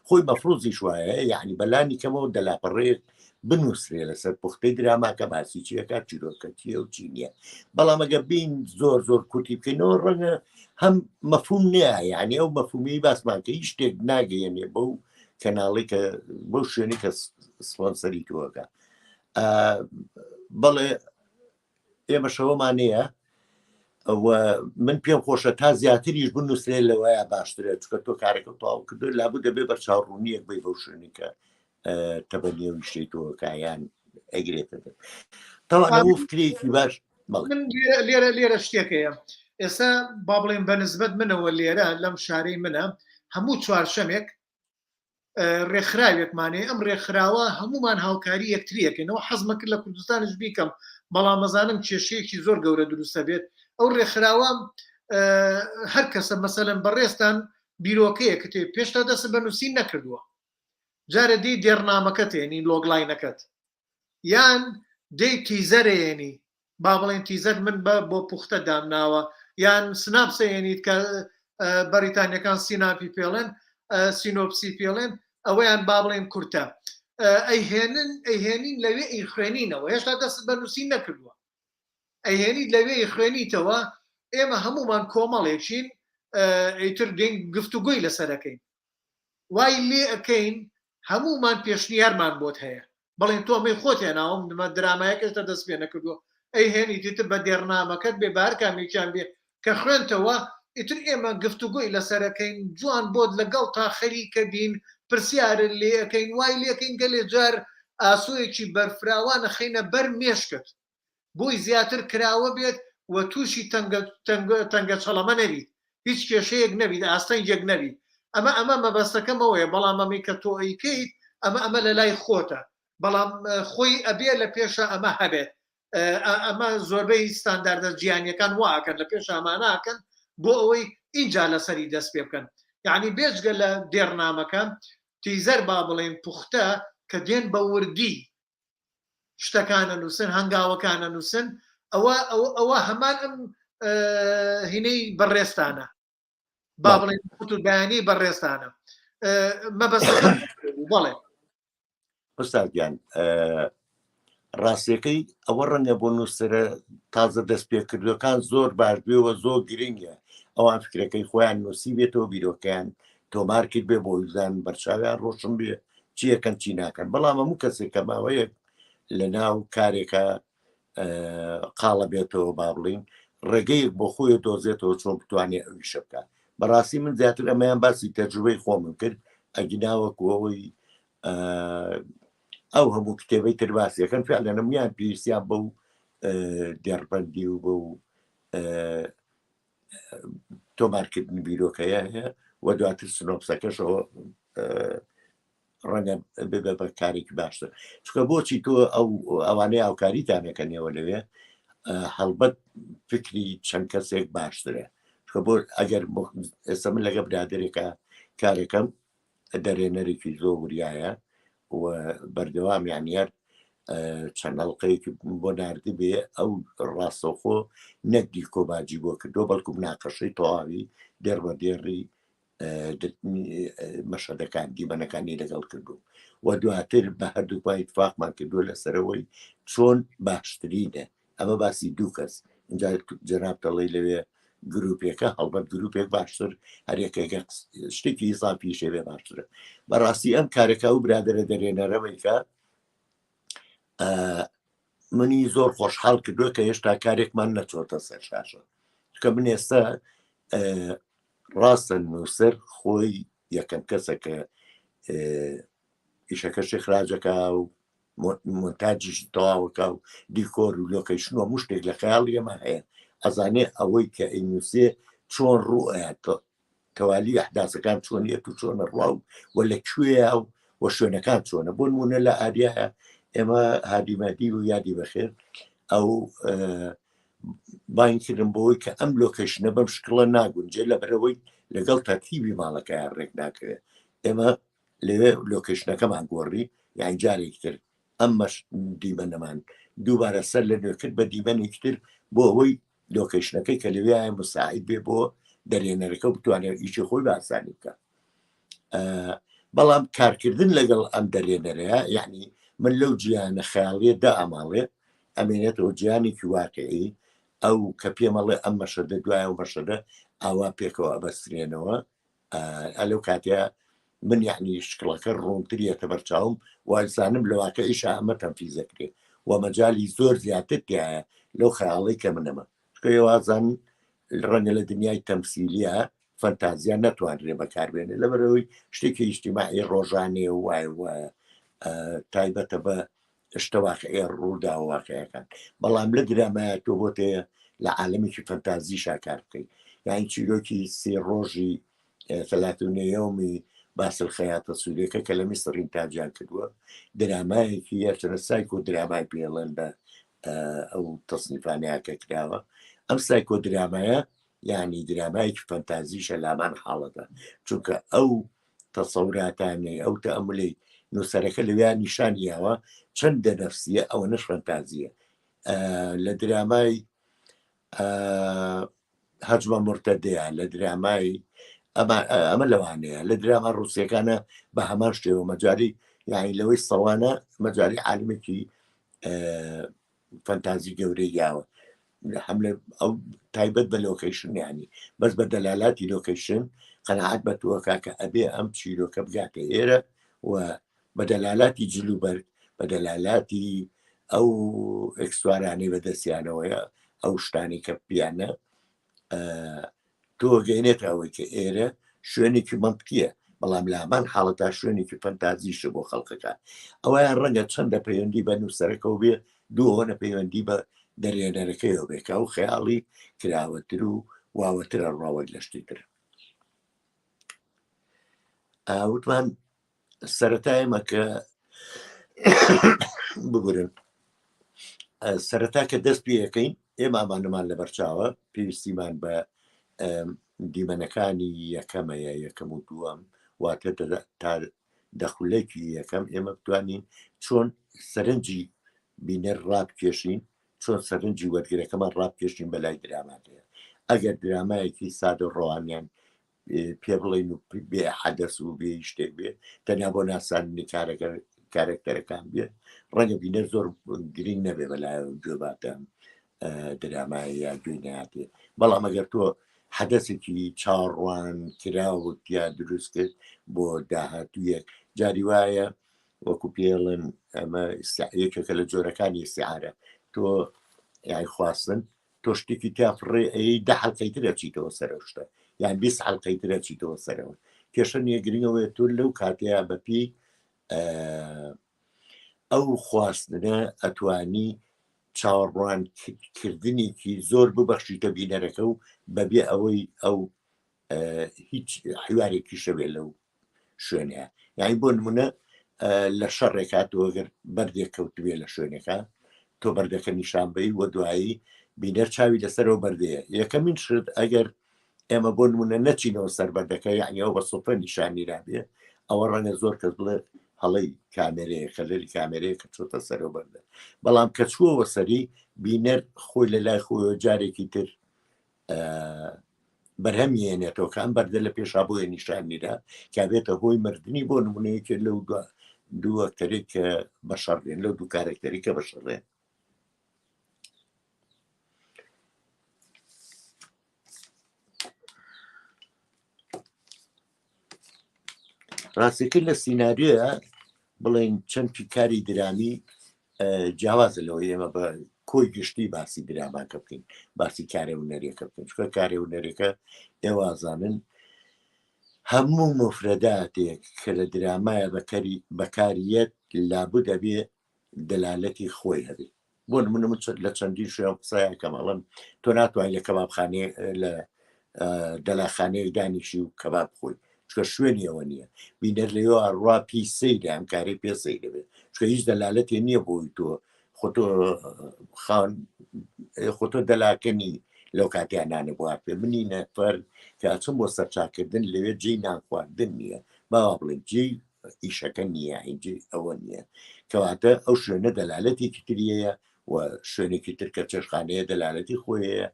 خۆی مەفرۆزیش وایە یعنی بەلانی کەمەوە 10 لاپەڕەیەک بنووسرێ لەسەر پوختەی دراماکە باسی چیەکە چیرۆکەتیە و چی نییە بەڵام ئەگە بین زۆر زۆر کوتی بکەینەوە ڕەنگە هەم مەفهوم نییە یعنی ئەو مەفهومی باسمانکە هیچ شتێک ناگەیەنێ بەو کەناڵی کە بەو شوێنی کە سپۆنسەری تۆەکە بەڵێ ئێمە شەوەمانەیە من پێم خۆشە تا زیاتریش بنووسێت لەوەیە باشترە چکە تۆ کارێکە تەواو کردو لابوو دەبێ بەر چاوڕوونیەک بی بەو شوێنی کە تەبەنیێوی شتەی تۆکایان ئەگرێتە تاوانەوە فکرێکی باش من لێرە شتێکەیە ئێستا با بڵێن بەنسبەت منەوە لێرە لەم شارەی منە هەموو چوارشەمێک ڕێکخراوێکمانێ ئەم ڕێکخراوە هەمومان هاوکاری یەکتریەکەینەوە حەزمە کرد لە کوردستانش بیکەم بەڵام مەزانم کێشەیەکی زۆر گەورە دروستە بێت ئەو ڕێکخراوە هەر کەسە مەسەلەن بەڕێستان بیرۆکەیە کە تێ پێشتا دەست بەنووسین نەکردووە جارە دی دێڕنامەکەت ێنی لۆگلاینەکەت یان دەی تیزەرێنی با بڵێن تیزەر من بۆ پوختە دامناوە یان سناپسەێنیت کە بەریتانیەکان سیناپی پێڵێن سینۆپسی پێڵێن ئەوەیان با بڵێن کورتە ئەیهێنین لەوێ ئەی خوێنینەوە هێشتا دەست بەنووسین نەکردووە ئەیهێنیت لەوێ خوێنیتەوە ئێمە هەمومان کۆمەڵێکین ئەیتر دێن گفتوگوی لەسەرەکەین وای لێ ئەەکەین هەمومان پێشنیارمان بۆت هەیە بەڵێن تۆمەی خۆت هێناوم دمە درامایەکەشتا دەست پێ نەکردووە ئەی هێنیتر بە دێڕنامەکەت بێ بارکامێکیان بێ کە خوێنتەوە ئیتر ئێمە گفتوگوی لەسەرەکەین جوان بۆت لەگەڵ تا خەریکە بین پرسیارن لێ ئەەکەین وای لێکەین گەلێ جار ئاسوویەکی بەرفراوانە خینە بەر مێشکت بۆی زیاتر کراوە بێت و تووشی تەنگە چەڵەمە نەبیت هیچ کێشەیەک نەبیت ئاستەنجێک نەبیت ئەمە مەبەستەکەمەوەیە بەڵام ئەمەی کە تۆ ئەیکەیت ئەمە لە لای خۆتە بەڵام خۆی ئەبێ لە پێشە ئەمە هەبێت ئەمە زۆربەی ستانداردە جیهانیەکان واکەن لە پێش ئاماناکەن بۆ ئەوەی اینجا لەسەری دەست پێ بکەن یعنی بێجگە لە دێڕنامەکە تیزەر با بڵێن پوختە کە دێن بە وردی شتەکانە نووسن هەنگاوەکانە نووسن ئەوە هەمان ئەم هینەی بەڕێستانە با بڵێن بەیانی بەڕێستانە مەبەستەکە بەڵێ ئۆستادیان ڕاستیەکەی ئەوە ڕەنگە بۆ نووسرە تازە دەست پێکردوەکان زۆر باش بێەوە زۆر گرنگە ئەوان فکرەکەی خۆیان نووسی بێتەوە بیرۆکەیان تۆمار کرد بێ بۆ ویزان بەرچاویان ڕۆشن بێ چیەکەن چی ناکەن بەڵام هەموو کەسێک کە ماوەیەک لە ناو کارێکە قاڵە بێتەوە با بڵین ڕێگەیەک بۆ خۆی دۆزێتەوە چۆن بتوانێت ئەویشە بکات بەڕاستی من زیاتر ئەمەیان باسی تەجروبەی خۆمم کرد ئەگیناوەکەوەی ئەو هەموو کتێبەی ترباسیەکەن لە نمیان پێویستیان بەو دێڕبەندی و بە تۆمارکردنی بیرۆکەیە هەیە و دواتر سنۆپسەکەشەوە ڕەنگە ببە بە کارێکی باشتر چکە بۆچی تۆ ئەوانەیە هاوکاریتانەکەنەوە لەوێ هەڵبەت فکری چەند کەسێک باشترە بۆ ئەگەر ئێستا من لەگە برادێکە کارێکەم دەرێنەرێکی زۆر وریایە و بەردەوام یانیار چەند هەڵقەیەکی بۆ ناردی بێ ئەو ڕاستەوخۆ نەکدی کۆباجی بۆ کردو بەڵکو ناقەشەی تەواوی دێڕبەدێڕی مەشەدەکان دیمەنەکانی لەگەڵ کردو و دواتر بە هەردووپای اتفاقمان کردووە لەسەرەوەی چۆن باشترینە ئەمە باسی دوو کەس اینجا جەناب دەڵێ لەوێ گروپێکە هەڵبەت گروپێک باشتر هەرێکێکە شتێکی ئیزافی شێوێ باشترە بەڕاستی ئەم کارەکە و برادرە دەرێنەرەوەیکە منی زۆر خۆشحاڵ کردووە کە هێشتا کارێکمان نەچۆتە سەر شاشە کە من ئێستا ڕاستە نووسەر خۆی یەکەم کەسە کە ئیشەکەشی خراجەکە و مۆنتاجیشی تەواوەکە و دیکۆر و لۆکەیشنەوە هەموو شتێک لە خەیاڵ ئێمە هەیە ئەزانێ ئەوەی کە ئەینووسێ چۆن ڕوئە تەوالی ئەحداسەکان چۆنیەت و چۆنە ڕواو و لەکوێە و شوێنەکان چۆنە بۆ نمونە لە ئاریایە ئێمە هادیمەدی و یادی بەخێر ئەو باینکردن بۆەوەی کە ئەم لۆکەیشنە بەم شکڵە ناگونجێ لەبەرەوەی لەگەڵ تەرتیبی ماڵەکەیان ڕێک ناکرێت ئێمە لەوێ لۆکەیشنەکەمان گۆڕی یان جارێکتر ئەمەش دیمەنەمان دووبارە سەر لە نوێ کرد بە دیمەنێکتر بۆ ئەوەی لۆکیشنەکەی کە لەوێ مساعد بێ بۆ دەرێنەرەکە بتوانێت ئیشی خۆی باسانی بکە. بەڵام کارکردن لەگەڵ ئەم دەرێنەرەیە یعنی من لەو جیانە خەیاڵیە دا ئەماڵێ ئەمێنێتەوە جیانێکی واقعی ئەو کە پێمەڵێ ئەم مەشەدە دوایە و مەشەدە ئاوا پێکەوە ئەبەسترێنەوە ئەلەو کاتەیە من یعنی شکڵەکە ڕوونتریەتە بەرچاوم وازانم لەواکە ئیش ئەمە تەنفیزەکرێ و مەجای زۆر زیاتر تایە لەو خەیاڵی کە منەمە وازان ڕەنگە لە دنیای تەمسیلیە فەنتازیا نەتوانرێ بەکاربێنێ لەبەرەوەی شتێکی ئیجتیماعی ڕۆژانێ وایە تایبەتە بە شتەواقعی ڕوودا و واقعەکان بەڵام لە درامایە تۆ بۆ تەیە لە عالەمێکی فەنتازی شاکار بکەیت یانی چیرۆکی سێ ڕۆژی ثلاثونەیەومی باسل خەیاتە سوودەکە کە لە میسڕین تاجان کردووە درامایەکی یەچەنە سایکۆ درامای پێڵێن بە ئەو تەسنیفانەیەکە کراوە ئەم سایکۆ درامایە یعنی درامایەکی فەنتازیشە لامان حاڵەتە چونکە ئەو تەسەوراتانەی ئەو تەئەملی نووسەرەکە لەویان نیشانیاوە چەندە نەفسیە ئەوە نەش فەنتازیە لە درامای هەجمە مرتەدەیە لە درامای ئەمە لەوانەیە لە دراما ڕووسیەکانە بە هەمان شتێەوە مەجاری یعنی لەوەی سەوانە مەجاری عالمێکی فەنتازی گەورەی یاوە هەم ئەو تایبەت بە لۆکیشن ینی بەس بە دەلالاتی لۆکیشن قەنەعات بە تۆکە کە ئەبێ ئەم چیرۆکە بگاتە ئێرە و بە دەلالاتی جلوبەرگ بە دەلالاتی ئەو ئەکسوارانەی بەدەستیانەوەیە ئەو شتانی کە پیانە تۆ گەینێت ئەوەی کە ئێرە شوێنێکی منطقیە بەڵام لامان حاڵەتا شوێنێکی فەنتازیشە بۆ خەڵکەکان ئەویان ڕەنگە چەندە پەیوەندی بە نووسەرەکەەوە بێ دووەنە پەیوەندی بە دەرێنەرەکەیەوە بێکە و خەیاڵی کراوەتر و واوەترە ڕاوەک لە شتی تر وتمان سەرەتایمە کە بگورن سەرەتا کە دەست پێەکەین ئێمە ئامانەمان لە بەرچاوە پێویستیمان بە دیمەنەکانی یەکەمەیە یەکەم و دووەم واتە تا دەخولێکی یەکەم ئێمە بتوانین چۆن سەرنجی بینەر ڕابکێشین چۆن سەرنجی وەرگرەکەمان ڕابکێشین بەلای دراماتەیە ئەگەر درامایەکی سادە ڕۆوانیان پێ بڵێن و بێ حەدەس و بێ شتێک بێ تەنیا بۆ ناساننی کارکتەرەکان بێ ڕەنگە بینەر زۆر گرنگ نەبێ بەلای گوێباتە درامای یا گوێی نهاتێ بەڵام ئەگەر تۆ حەدەسێکی چاڕوان کراوت یا دروست کرد بۆ داهاتوویەک جاری وایە وەکو پێڵن ئەمە یەکێکە لە جۆرەکانی ئیستیعارە تۆ یای خواستن تۆ شتێکی تافڕێ ئەی 10 حەڵقەی ترە چیتەوە سەرەوە شتە یان 20 حەڵقەی ترە چیتەوە سەرەوە کێشە نیەگرنگەوەی تۆ لەو کاتەیە بەپی ئەو خواستنە ئەتوانی چاوەڕوانکردنێکی زۆر ببەخشیتە بینەرەکە و بەبێ ئەوەی ئەو هیچ حیوارێکی شەوێ لەو شوێنەیە یعنی بۆ نمونە لە شەڕێکاتەوەگەر بەردێک کەوتوێ لە شوێنەکە تۆ بەردەکە نیشانبەی وە دوایی بینەر چاوی لەسەرەوە بەردەیە یەکەمین شت ئەگەر ئێمە بۆ نمونە نەچینەوە سەر بەردەکە یعنی ئەو بە سوپە نیشانیرابێ ئەوە ڕەنگە زۆر کەس بڵێ هەڵەی کامێرەیە خەلەری کامێرەیە کە چۆتە سەرەوە بەردە بەڵام کە چووەوە سەری بینەر خۆی لە لای خۆیەوە جارێکی تر بەرهەمیێنێتەوە کە ئەم بەردە لە پێشابووە نیشانیدا کابێتە هۆی مردنی بۆ نمونەیەکە لەو دوو ئەکتەرێک کە بەشەڕێن لەو دوو کارێکتەری کە بەشەڕێن ڕاستیکرد لە سیناریۆە بڵێن چەند کاری درامی جیاوازە لەوە ئێمە بە کۆی گشتی باسی دراماکە بکەین باسی کارێ هونەرێکە بکەین چکە کارێ هونەرێکە ئێوازانن هەموو مفرەداتێک کە لە درامایە بەکاریەت لابد دەبێ دەلالەتی خۆی هەبێ بۆ نمونە لە چەندین شوێن قسەیان کەمەڵم تۆ ناتوانین لە کەبابخانێ لە دەلاخانەیە دانیشی و کەباب خۆی چکە شوێنی ئەوە نییە بینەر لەوە ڕوا پی سەیدا ئەم کارەی پێسەی دەبێت چکە هیچ دەلالەتی نییە بۆی تۆ خۆتۆ دەلاکەنی لەو کاتیانانە بوار پێ منی نەفەر کە ئەچم بۆ سەرچاکردن لەوێ جێی نانخواردن نییە باوا بڵێن جێی ئیشەکە نییە ئینجێ ئەوە نییە کەواتە ئەو شوێنە دەلالەتێکی تریەیە و شوێنێکی ترکە چێشخانەیە دەلالەتی خۆیەیە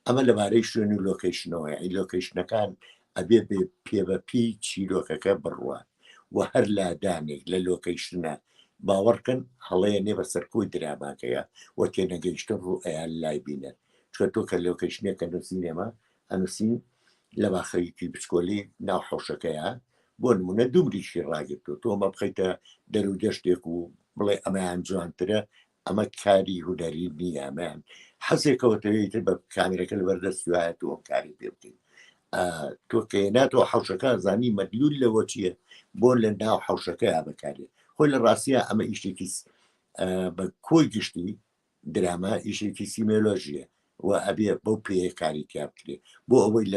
ئەمە لەبارەی شوێن و لۆکیشنەوە یعنی لۆکیشنەکان ئەبێ بێ پێبەپی چیرۆکەکە بڕوە و هەر لادانێک لە لۆکیشنە باوەڕکەن هەڵەیە نێ بە سەرکۆی دراماکەیە وە تێنەگەیشتن ڕوو ئەیان لای بینن چکە تۆ کە لۆکیشنێکە نووسینێمە ئەنووسین لە باخەیەکی بچکۆلی ناو حەوشەکەیە بۆ نمونە دومریشی ڕاگرتو تۆمە بخەیتە دەر و دەشتێک و بڵێ ئەمەیان جوانترە ئەمە کاری هوەری نییە ئەمەیان حەزێکەوەتەوەیتر بە کامێرەکە لە بەردەست وایە تۆ کاری پێ بکەین تۆ کەێناتەوە حەوشەکە زانی مەدلول لەوە چییە بۆ لە ناو حەوشەکەیە بەکارێت خۆی لە ڕاستیە ئەمە ئیشێکی بە کۆی گشتی درامە ئیشێکی سیمێلۆژیە و ئەبێ بەو پێ کاری تیا بکرێ بۆ ئەوەی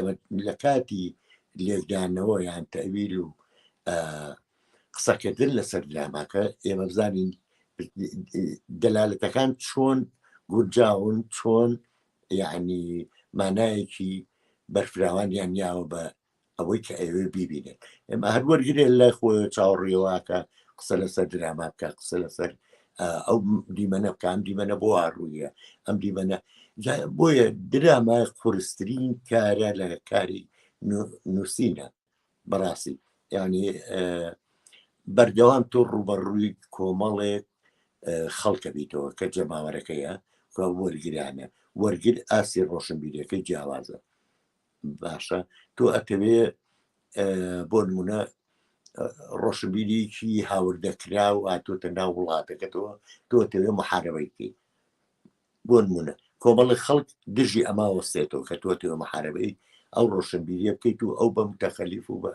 لە کاتی لێکدانەوە یان تەویل و قسەکردن لەسەر دراماکە ئێمە بزانین دەلالەتەکان چۆن گونجاون چۆن یعنی مانایەکی بەرفراوانیان یاوە بە ئەوەی کە ئەوێ بیبینێت ئێمە هەر وەرگێ لە خۆی چاوەڕێەوەکە قسە لەسەر درامە بکە قسە لەسەر ئەو دیمەنە بکەم دیمەنە بۆ ئاڕوویە ئەم دیمەنە بۆیە درامە قورسترین کارە لە کاری نووسینە بەڕاستی یعنی بەردەوام تۆ ڕوبەڕووی کۆمەڵێک خەڵکە بیتەوە کە جەماوەرەکەیە وەرگرانە وەرگر ئاسی ڕۆشنبیریەکەی جیاوازە باشە تۆ ئەتەوێ بۆ نمونە ڕۆشنبیریکی هاوردەکرا و ئاتۆتە ناو وڵاتەکەتەوە تۆ ئەتەوێ محارەبەیتی بۆ نمونە کۆمەڵی خەڵک دژی ئەما وەستێتەوە کە تۆتەوە محارەبەی ئەو ڕۆشنبیریە بکەیت و ئەو بە متەخەلیف و بە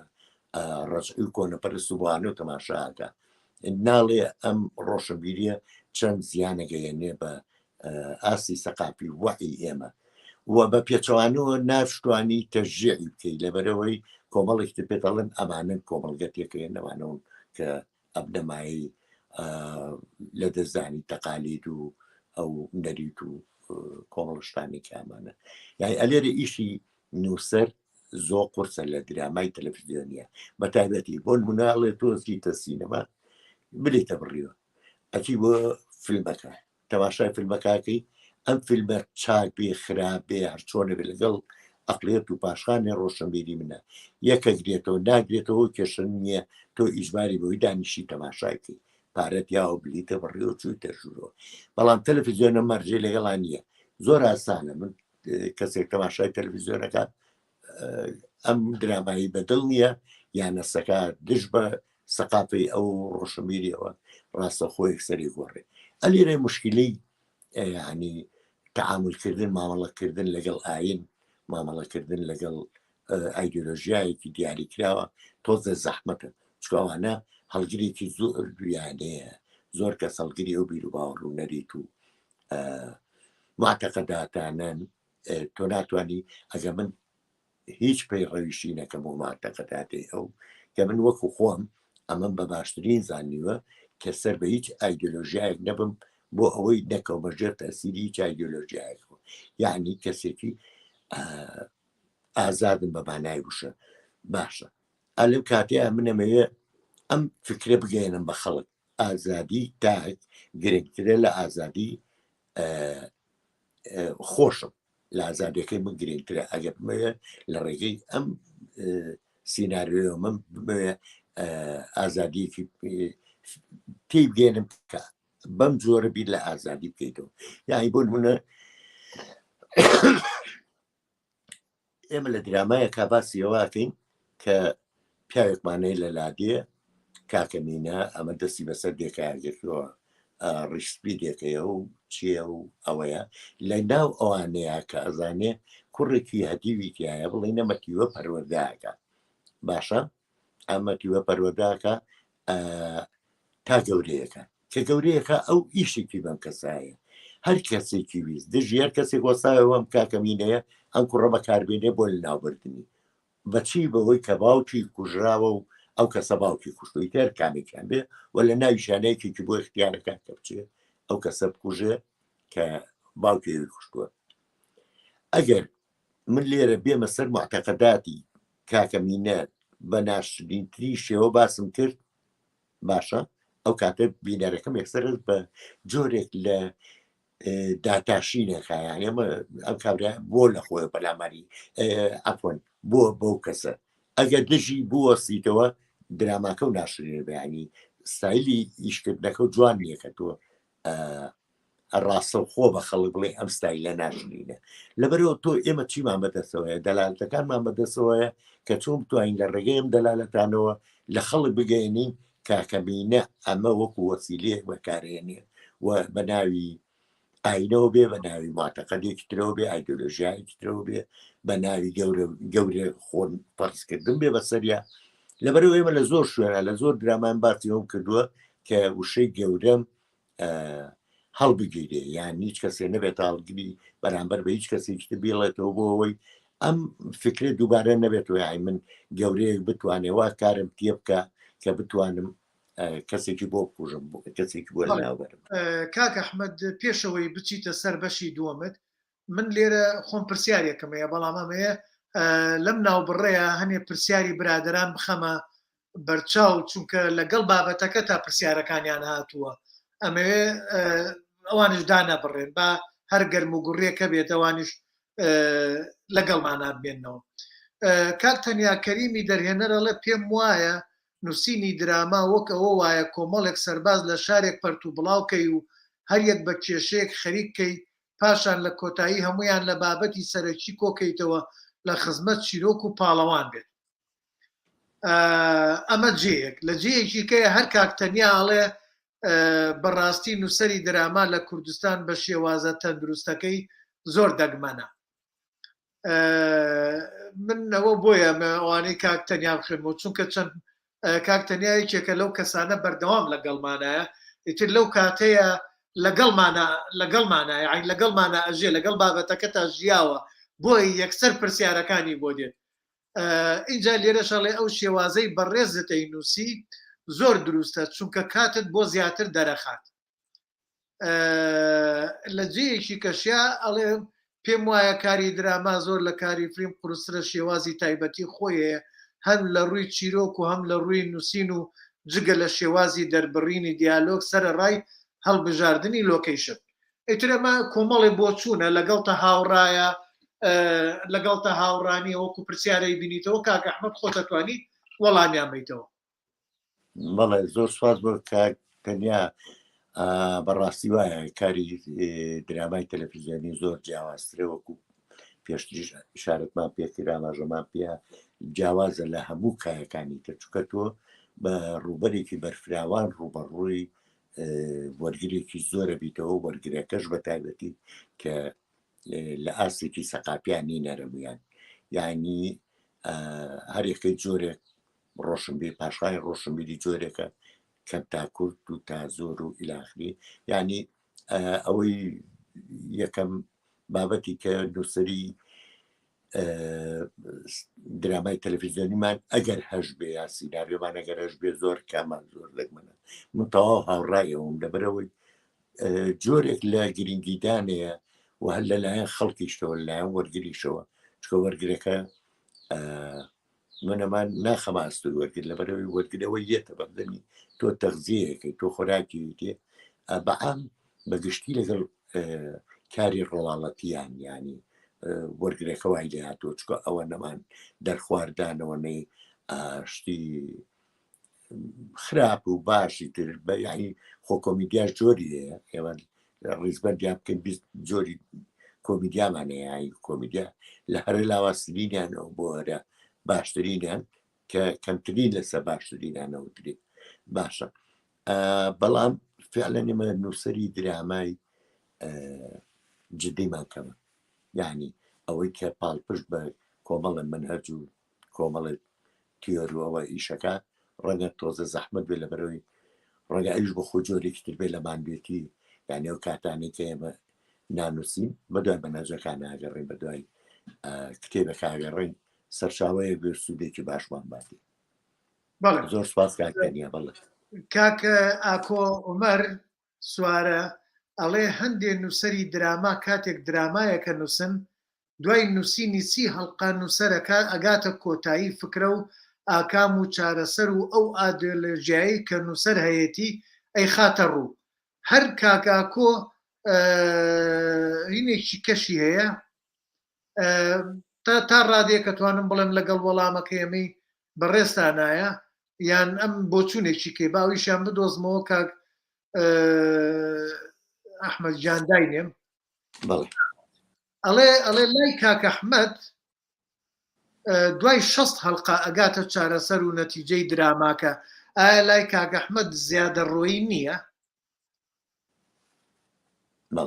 ڕەچی کۆنەپەرست و بوانە و تەماشاکە ناڵێ ئەم ڕۆشنبیریە چەند زیانەگەیەنێ بە ئاسی سەقافی وەحی ئێمە و بە پێچەوانەوە ناشتوانی تەژێعی بکەیت لەبەرەوەی کۆمەڵێکتر پێدەڵێن ئەمانن کۆمەڵگەتێکەیە نەوانەوە کە ئەبنەمایی لە دەزانی تەقالید و ئەو نەریت و کۆمەڵشتانی کامانە یعنی ئەلێرە ئیشی نووسەر زۆر قورسە لە درامای تەلەڤیزیۆنیە بە تایبەتی بۆ نموناڵێ تۆزیتە سینەما بلیتە بڕیوە ئەچی بۆ فیلمەکە تەماشای فیلمەکەکەی ئەم فیلمە چاک بێ خراپ بێ هەرچۆنە بێ لەگەڵ ئەقلێت و پاشخانی ڕۆشنبیری منە یەکە گرێتەوە ناگرێتەوە کێشن نییە تۆ ئیجباری بۆی دانیشی تەماشایکەی پارەت یاوە بلیتە بڕیەوە چووی تەژورەوە بەڵام تەلەڤیزیۆنە مەرجێ لەگەڵان نییە زۆر ئاسانە من کەسێک تەماشای تەلەڤیزیۆنەکە ئەم درامایی بەدڵ نییە یانەسەکە دش بە سەقافی ئەو ڕۆشنبیریەوە ڕاستە خۆی سەری گۆڕێ ئەلێرە مشکلەی ینی تەعاملکردن مامەڵەکردن لەگەڵ ئاین مامەڵەکردن لەگەڵ ئایدۆلۆژیایەکی دیاریکراوە تۆزە زەحمەتە چکەوانە هەڵگرێکی زۆر دویانەیە زۆر کەس هەڵگری ئەو بیر و باوەڕ و نەریت و معتەقەداتانەن تۆ ناتوانانی ئەگە من هیچ پێی ڕەویشی نەکەم و معتەقەداتی ئەو کە من وەکو خۆم ئەمەم بە باشترین زانیوە کە سەر بە هیچ ئایدۆلۆژیایەک نەبم بۆ ئەوەی نەکەو بەژێر تەسیری هیچ ئایدۆلۆژیایەک یعنی کەسێکی ئازادم بە مانای وشە باشە ئەلم کاتەیە منەمەوێ ئەم فکرە بگەێنم بە خەڵک ئازادی تاک گرنگترە لە ئازادی خۆشم لە ئازادەکەی من گرنگترە ئەگە بمەوێ لە ڕێگەی ئەم سیناریۆ من بمەوێ ئازادیەکی پێی بگەێنم کە بەم جۆرە بیر لە ئازادی بکەیتەوە یعنی بۆ نمونە ئێمە لە درامایە کاباسیەوەکەین کە پیاوێکمانەی لە لادێ کاکەمینە ئەمە دەستی بەسەر دێکایگرتووە ڕیشبی دێکەیە و چیە و ئەوەیە لە ناو ئەوانەیە کە ئەزانێ کوڕێکی هەدیوی تایە بڵێ نەمەتیوە پەروەرداکە باشە ئەمەتیوە پەروەرداکە تا گەورەیەەکە کە گەورەیەەکە ئەو ئیشێکی بەم کەسایە هەر کەسێکی ویست دژی هەر کەسێک وەساوەم کاکەمینەیە ئەم کوڕە بەکاربێنێ بۆ لە ناوبردننی بەچی بەوەی کە باوکی کوژراوە و ئەو کەسە باوکی کوشتوی تر کامێکیان بێ و لە ناویشانەیەکێکی بۆ اختیارەکە کە بچێ ئەو کەسە بکوژێ کە باوکی کوشتووە ئەگەر من لێرە بێمە سەر معتەقەداتی کاکەمینە بە ناشرینتری شێوە باسم کرد باشە ئەو کاتە بینەرەکەم یەکسەر بە جۆرێک لە داتاشینێکە یانی ئەم کابرا بۆ لە خۆی پەلاماری ئەفۆن بۆ کەسە ئەگەر دژی بوەستیتەوە دراماکە و ناشرێ بەیانی ستایلی ئیشکردنەکە و جوان نییە کە تۆ ڕاستە خۆ بە خەڵک بڵێ ئەم ستایلە ناشرینە لەبەرەوە تۆ ئێمە چیمان بەدەستەوەیە دەلالەتەکانمان بەدەستەوەیە کە چۆن بتوانین لە ڕێگەی ئەم دەلالەتانەوە لە خەڵک بگەێنین کاکەبینە ئەمە وەکو وەسیلێ بەکارێنێ و بە ناوی ئاینەوە بێ بە ناوی ماتەقەدێکی ترەوە بێ ئایدۆلۆژیایکی ترەوە بێ بە ناوی گەورە خۆن پەرسکردن بێ بەسەریا لەبەرەوە ئێمە لە زۆر شوێنە لە زۆر درامان باسی ئەوم کردووە کە وشەی گەورەم هەڵبگیرێ یان هیچ کەسێ نەبێت هەڵگیری بەرامبەر بە هیچ کەسێکی بێڵێتەوە بۆ ئەوەی ئەم فکرێت دووبارە نەبێتەوە یای من گەورەیەک بتوانێ وا کارم تێ بکە کە بتوانم کەسێکی بۆ بکوژم کەسێکی بۆ ناوبەرم کاک ئەحمەد پێشەوەی بچیتە سەر بەشی دووەمت من لێرە خۆم پرسیارێکمەیە بەڵام ئەمەیە لەم ناوبڕێە هەنێ پرسیاری برادران بخەمە بەرچاو چونکە لەگەڵ بابەتەکە تا پرسیارەکانیان هاتووە ئەمەوێ ئەوانش دانەبڕێن با هەر گەرم و گوڕێکە بێت ئەوانش لەگەڵمانە بێنەوە کاک تەنیا کەریمی دەرهێنەرەڵێ پێم وایە نووسینی دراما وەک ئەوە وایە کۆمەڵێک سەرباز لە شارێک پەرت و بڵاوکەی و هەریەک بە کێشەیەک خەریککەی پاشان لە کۆتایی هەمویان لە بابەتی سەرەکی کۆکەیتەوە لە خزمەت چیرۆک و پاڵەوان بێت ئەمە جەیەک لە جەیەکی کەیە هەر کاک تەنیاڵێ بەڕاستی نووسەری دراما لە کوردستان بە شێوازە تەندروستەکەی زۆر دەگمەنە من ئەوە بۆیە ئەوانەی کاک تەنیا بخێنەوە چونکە چەند کاک تەنیایەکێکە لەو کەسانە بەردەوام لەگەڵمانایە ئیتر لەو کاتەیە لەگەڵمانە عین لەگەڵمانە ئەژێ لەگەڵ بابەتەکە تا ژیاوە بۆی یەکسەر پرسیارەکانی بۆ دێت اینجا لێرە شەڵێ ئەو شێوازەی بەڕێزتەی نووسی زۆر دروستە چونکە کاتت بۆ زیاتر دەرەخات لە جەیەکی کەشیا ئەڵێ پێم وایە کاری دراما زۆر لە کاری فیلم قورسرە شێوازی تایبەتی خۆیە هەم لە ڕووی چیرۆک و هەم لە ڕووی نووسین و جگە لە شێوازی دەربڕینی دیالۆگ سەر ڕای هەڵبژاردننی لۆکیشن ئیترەمە کۆمەڵی بۆ چوونە لەگەڵتە هاوڕایە لەگەڵتە هاوڕانی وەکو پرسیارەی بینیتەوە کاک ئەحمەد خۆتەتوانی وەڵامیان بیتەوە بەڵێ زۆر سواز بۆ کاک تەنیا بەڕاستی وایە کاری درامای تەلەڤیزیۆنی زۆر جیاوازترە وەکو پێشتریش شارەتمان پێکرا ئاماژەمان پێ جیاوازە لە هەموو کایەکانی کە چووکە تۆ بە ڕووبەرێکی بەرفراوان ڕوبەڕووی وەرگرێکی زۆرە بیتەوە وەرگرەکەش بە تایبەتی کە لە ئاسێکی سەقاپیانی نەرەمویان یعنی هەرێکەی جۆرێک ڕۆشنبی پاشای ڕۆشنبیری جۆرێکە کەم تا کورد و تا زۆر و ئیلاخری ینی ئەوەی یەکەم بابەتی کە نووسری درامای تەلەڤیزیۆنیمان ئەگەر هەش بێ یا سیناریۆمان ئەگەر هەش بێ زۆر کامان زۆر دەگمەنە من تەواو هاوڕایەوەم لەبەرەوەی جۆرێک لە گرنگیدانەیە و هەر لەلایەن خەڵکیشتەوە لەلایەن وەرگریشەوە چکە وەرگرەکە منەمان ناخەمە ئەستور وەرگر لەبەرەوەی وەرگرەوەی یەتە بەردەمی تۆ تەغزیەکەی تۆ خۆراکی تێ بەعام بەگشتی لەگەڵ کاری ڕۆڵاڵەتیان ینی وەرگرەکە وای لێ هاتۆ چکە ئەوە نەمان دەرخواردانەوە نەی شتی خراپ و باشی تر بە یعنی خۆ کۆمیدیاش جۆری هەیە ئێوە ڕیزبەردیان بکەن جۆری کۆمیدیامانەیە کۆمیدیا لە هەرە لاواسرینیانەوە بۆ هەرە باشترینیان کە کەمترین لەسەر باشترینانەوەتری باشە بەڵام فعلا ئێمە نووسری درامای جدیمان کەمە یعنی ئەوەی کە پاڵپشت بە کۆمەڵە منهەج و کۆمەڵە تیۆریەوە ئیشەکە ڕەنگە تۆزە زەحمەت بێ لەبەرەوەی ڕەنگە ئەویش بە خۆ جۆرێکی تر بێ لە ماندوێتی یعنی ئەو کاتانی کە ئێمە نانووسین بەدوای بەناژەکان ناگەڕین بەدوای کتێبەکە ئاگەڕین سەرچاوەیە بێ سوودێکی باشمان باتی زۆر سپاس کاکتەنیا بەڵێ کاک ئاکۆ عومەر سوارە ئەڵێ هەندێک نووسەری دراما کاتێک درامایەکە نووسن دوای نووسینی سی هەڵقا نووسەرەکە ئەگاتە کۆتایی فکرە و ئاکام و چارەسەر و ئەو ئایدۆلۆژیایی کە نووسەر هەیەی ئەی خاتە ڕوو هەر کاکاکۆ هینێکی کەشی هەیە تا ڕادێک ئەتوانم بڵێم لەگەڵ وەڵامەکە ئێمەی بەڕێستانایە یان ئەم بۆچوونێکی کێ باویشیان بدۆزمەوە کاک ئەحمەد جان داینێم ئەڵێ لای کاک ئەحمەد دوای 6 هەڵقا ئەگاتە چارەسەر و نەتیجەی دراماکە ئایا لای کاک ئەحمەد زیادە ڕۆیی نییە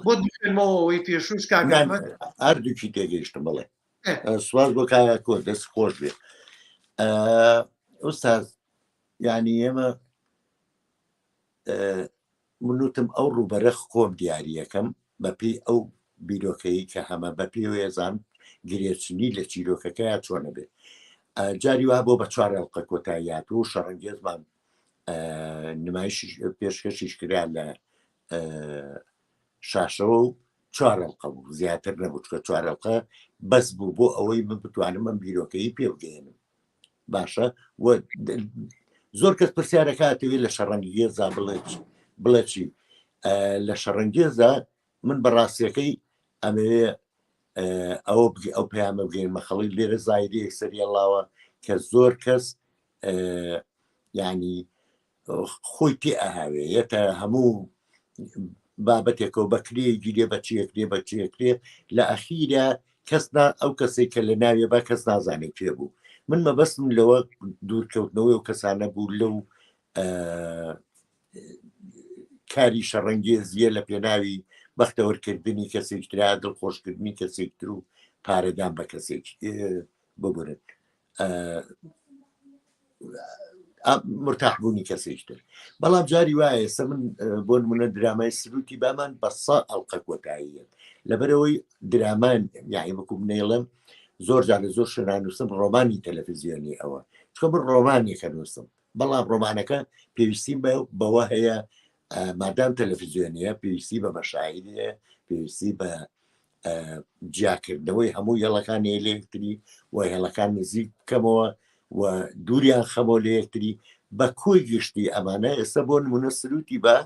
بۆ دوێنمەوەی پێشوش کاک ئەحمەد هەردووکی تێگەیشتم بڵێ سواز بۆ کاکا کۆ دەست خۆش بێ ئوستاز یعنی ئێمە منوتم ئەو ڕوبەرە خۆم دیاریەکەم بەپێی ئەو بیرۆکەی کە هەمە بەپێ ێزان گرێچنی لە چیرۆکەکەیان چۆنە بێ جاری وا بۆ بە 4 ئەڵقە کۆتاییات و شەڕەنگێزمان نمایش پێشکەشیش کرا لە شاشەوە و 4 ئەڵقە بوو زیاتر نەبوو چکە 4 ئەڵقە بەس بوو بۆ ئەوەی من بتوانم ئەم بیرۆکەی پێبگەێنم باشە زۆر کەس پرسیارەکاتەوێت لە شەڕەنگێزا بڵێ چی لە شەڕەنگێزا من بەڕاستیەکەی ئەمەوێ ئەو پەیامە بگەین مەخەڵی لێرە زایری سەریەڵاوە کە زۆر کەس ینی خۆی تێ ئاهاوێتە هەموو بابەتێکەوە بەکرێ گیرێ بەچیەکرێ بەچیەکرێ لە ئەخیرە کەسنا ئەو کەسێک کە لە ناوێ با کەس نازانێت پێ بوو من مەبەستم لەوە دوورکەوتنەوەی و کەسانە بوو لەو کاری شەڕەنگێزیە لە پێناوی بەختەوەرکردنی کەسێکترا دڵخۆشکردنی کەسێکتر و پارەدان بە کەسێک ببرن مرتاحبوونی کەسێکتر بەڵام جاری وایە ئێستا من بۆ نمونە درامای سروتی بامان بە 100 ئەڵقە کۆتاییە لەبەرەوەی درامان یاعی بکوم نێڵم زۆر جار لە زۆر شوێنانووسم ڕۆمانی تەلەڤیزیۆنی ئەوە چکە من ڕۆمانێکە نووسم بەڵام ڕۆمانەکە پێویستی بەوە هەیە مادام تەلەڤیزیۆنیە پێویستی بە بەشایدەیە پێویستی بە جیاکردنەوەی هەموو هێڵەکانی لەیەکتری و هێڵەکان نزیک بکەمەوە و دووریان خەمەوە لە یەکتری بە کۆی گشتی ئەمانە ئێستا بۆ نمونە سروتی بە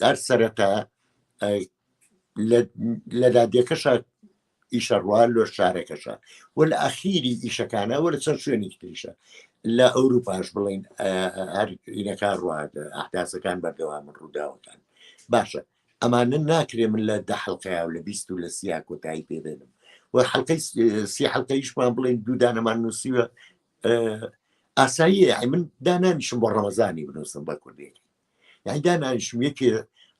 هەر سەرەتا لە دادێکەشە ئیشەڕوان لۆ شارێکەشە و لە ئەخیری ئیشەکانە وە لە چەند شوێنی تریشە لە ئەوروپاش بڵین هەر ئینەکان ڕوادە ئەحداسەکان بەردەوامن ڕووداوەکان باشە ئەمانە ناکرێ من لە 10 حەڵقەیە و لە 20 و لە 30 کۆتایی پێدێنم و حەڵقەی 30 حەڵقەیشمان بڵێن دوو دانەمان نووسیوە ئاساییە من دانانیشم بۆ ڕەمەزانی بنووسم بە کوردێکی یعنی دانانیشم یەکێ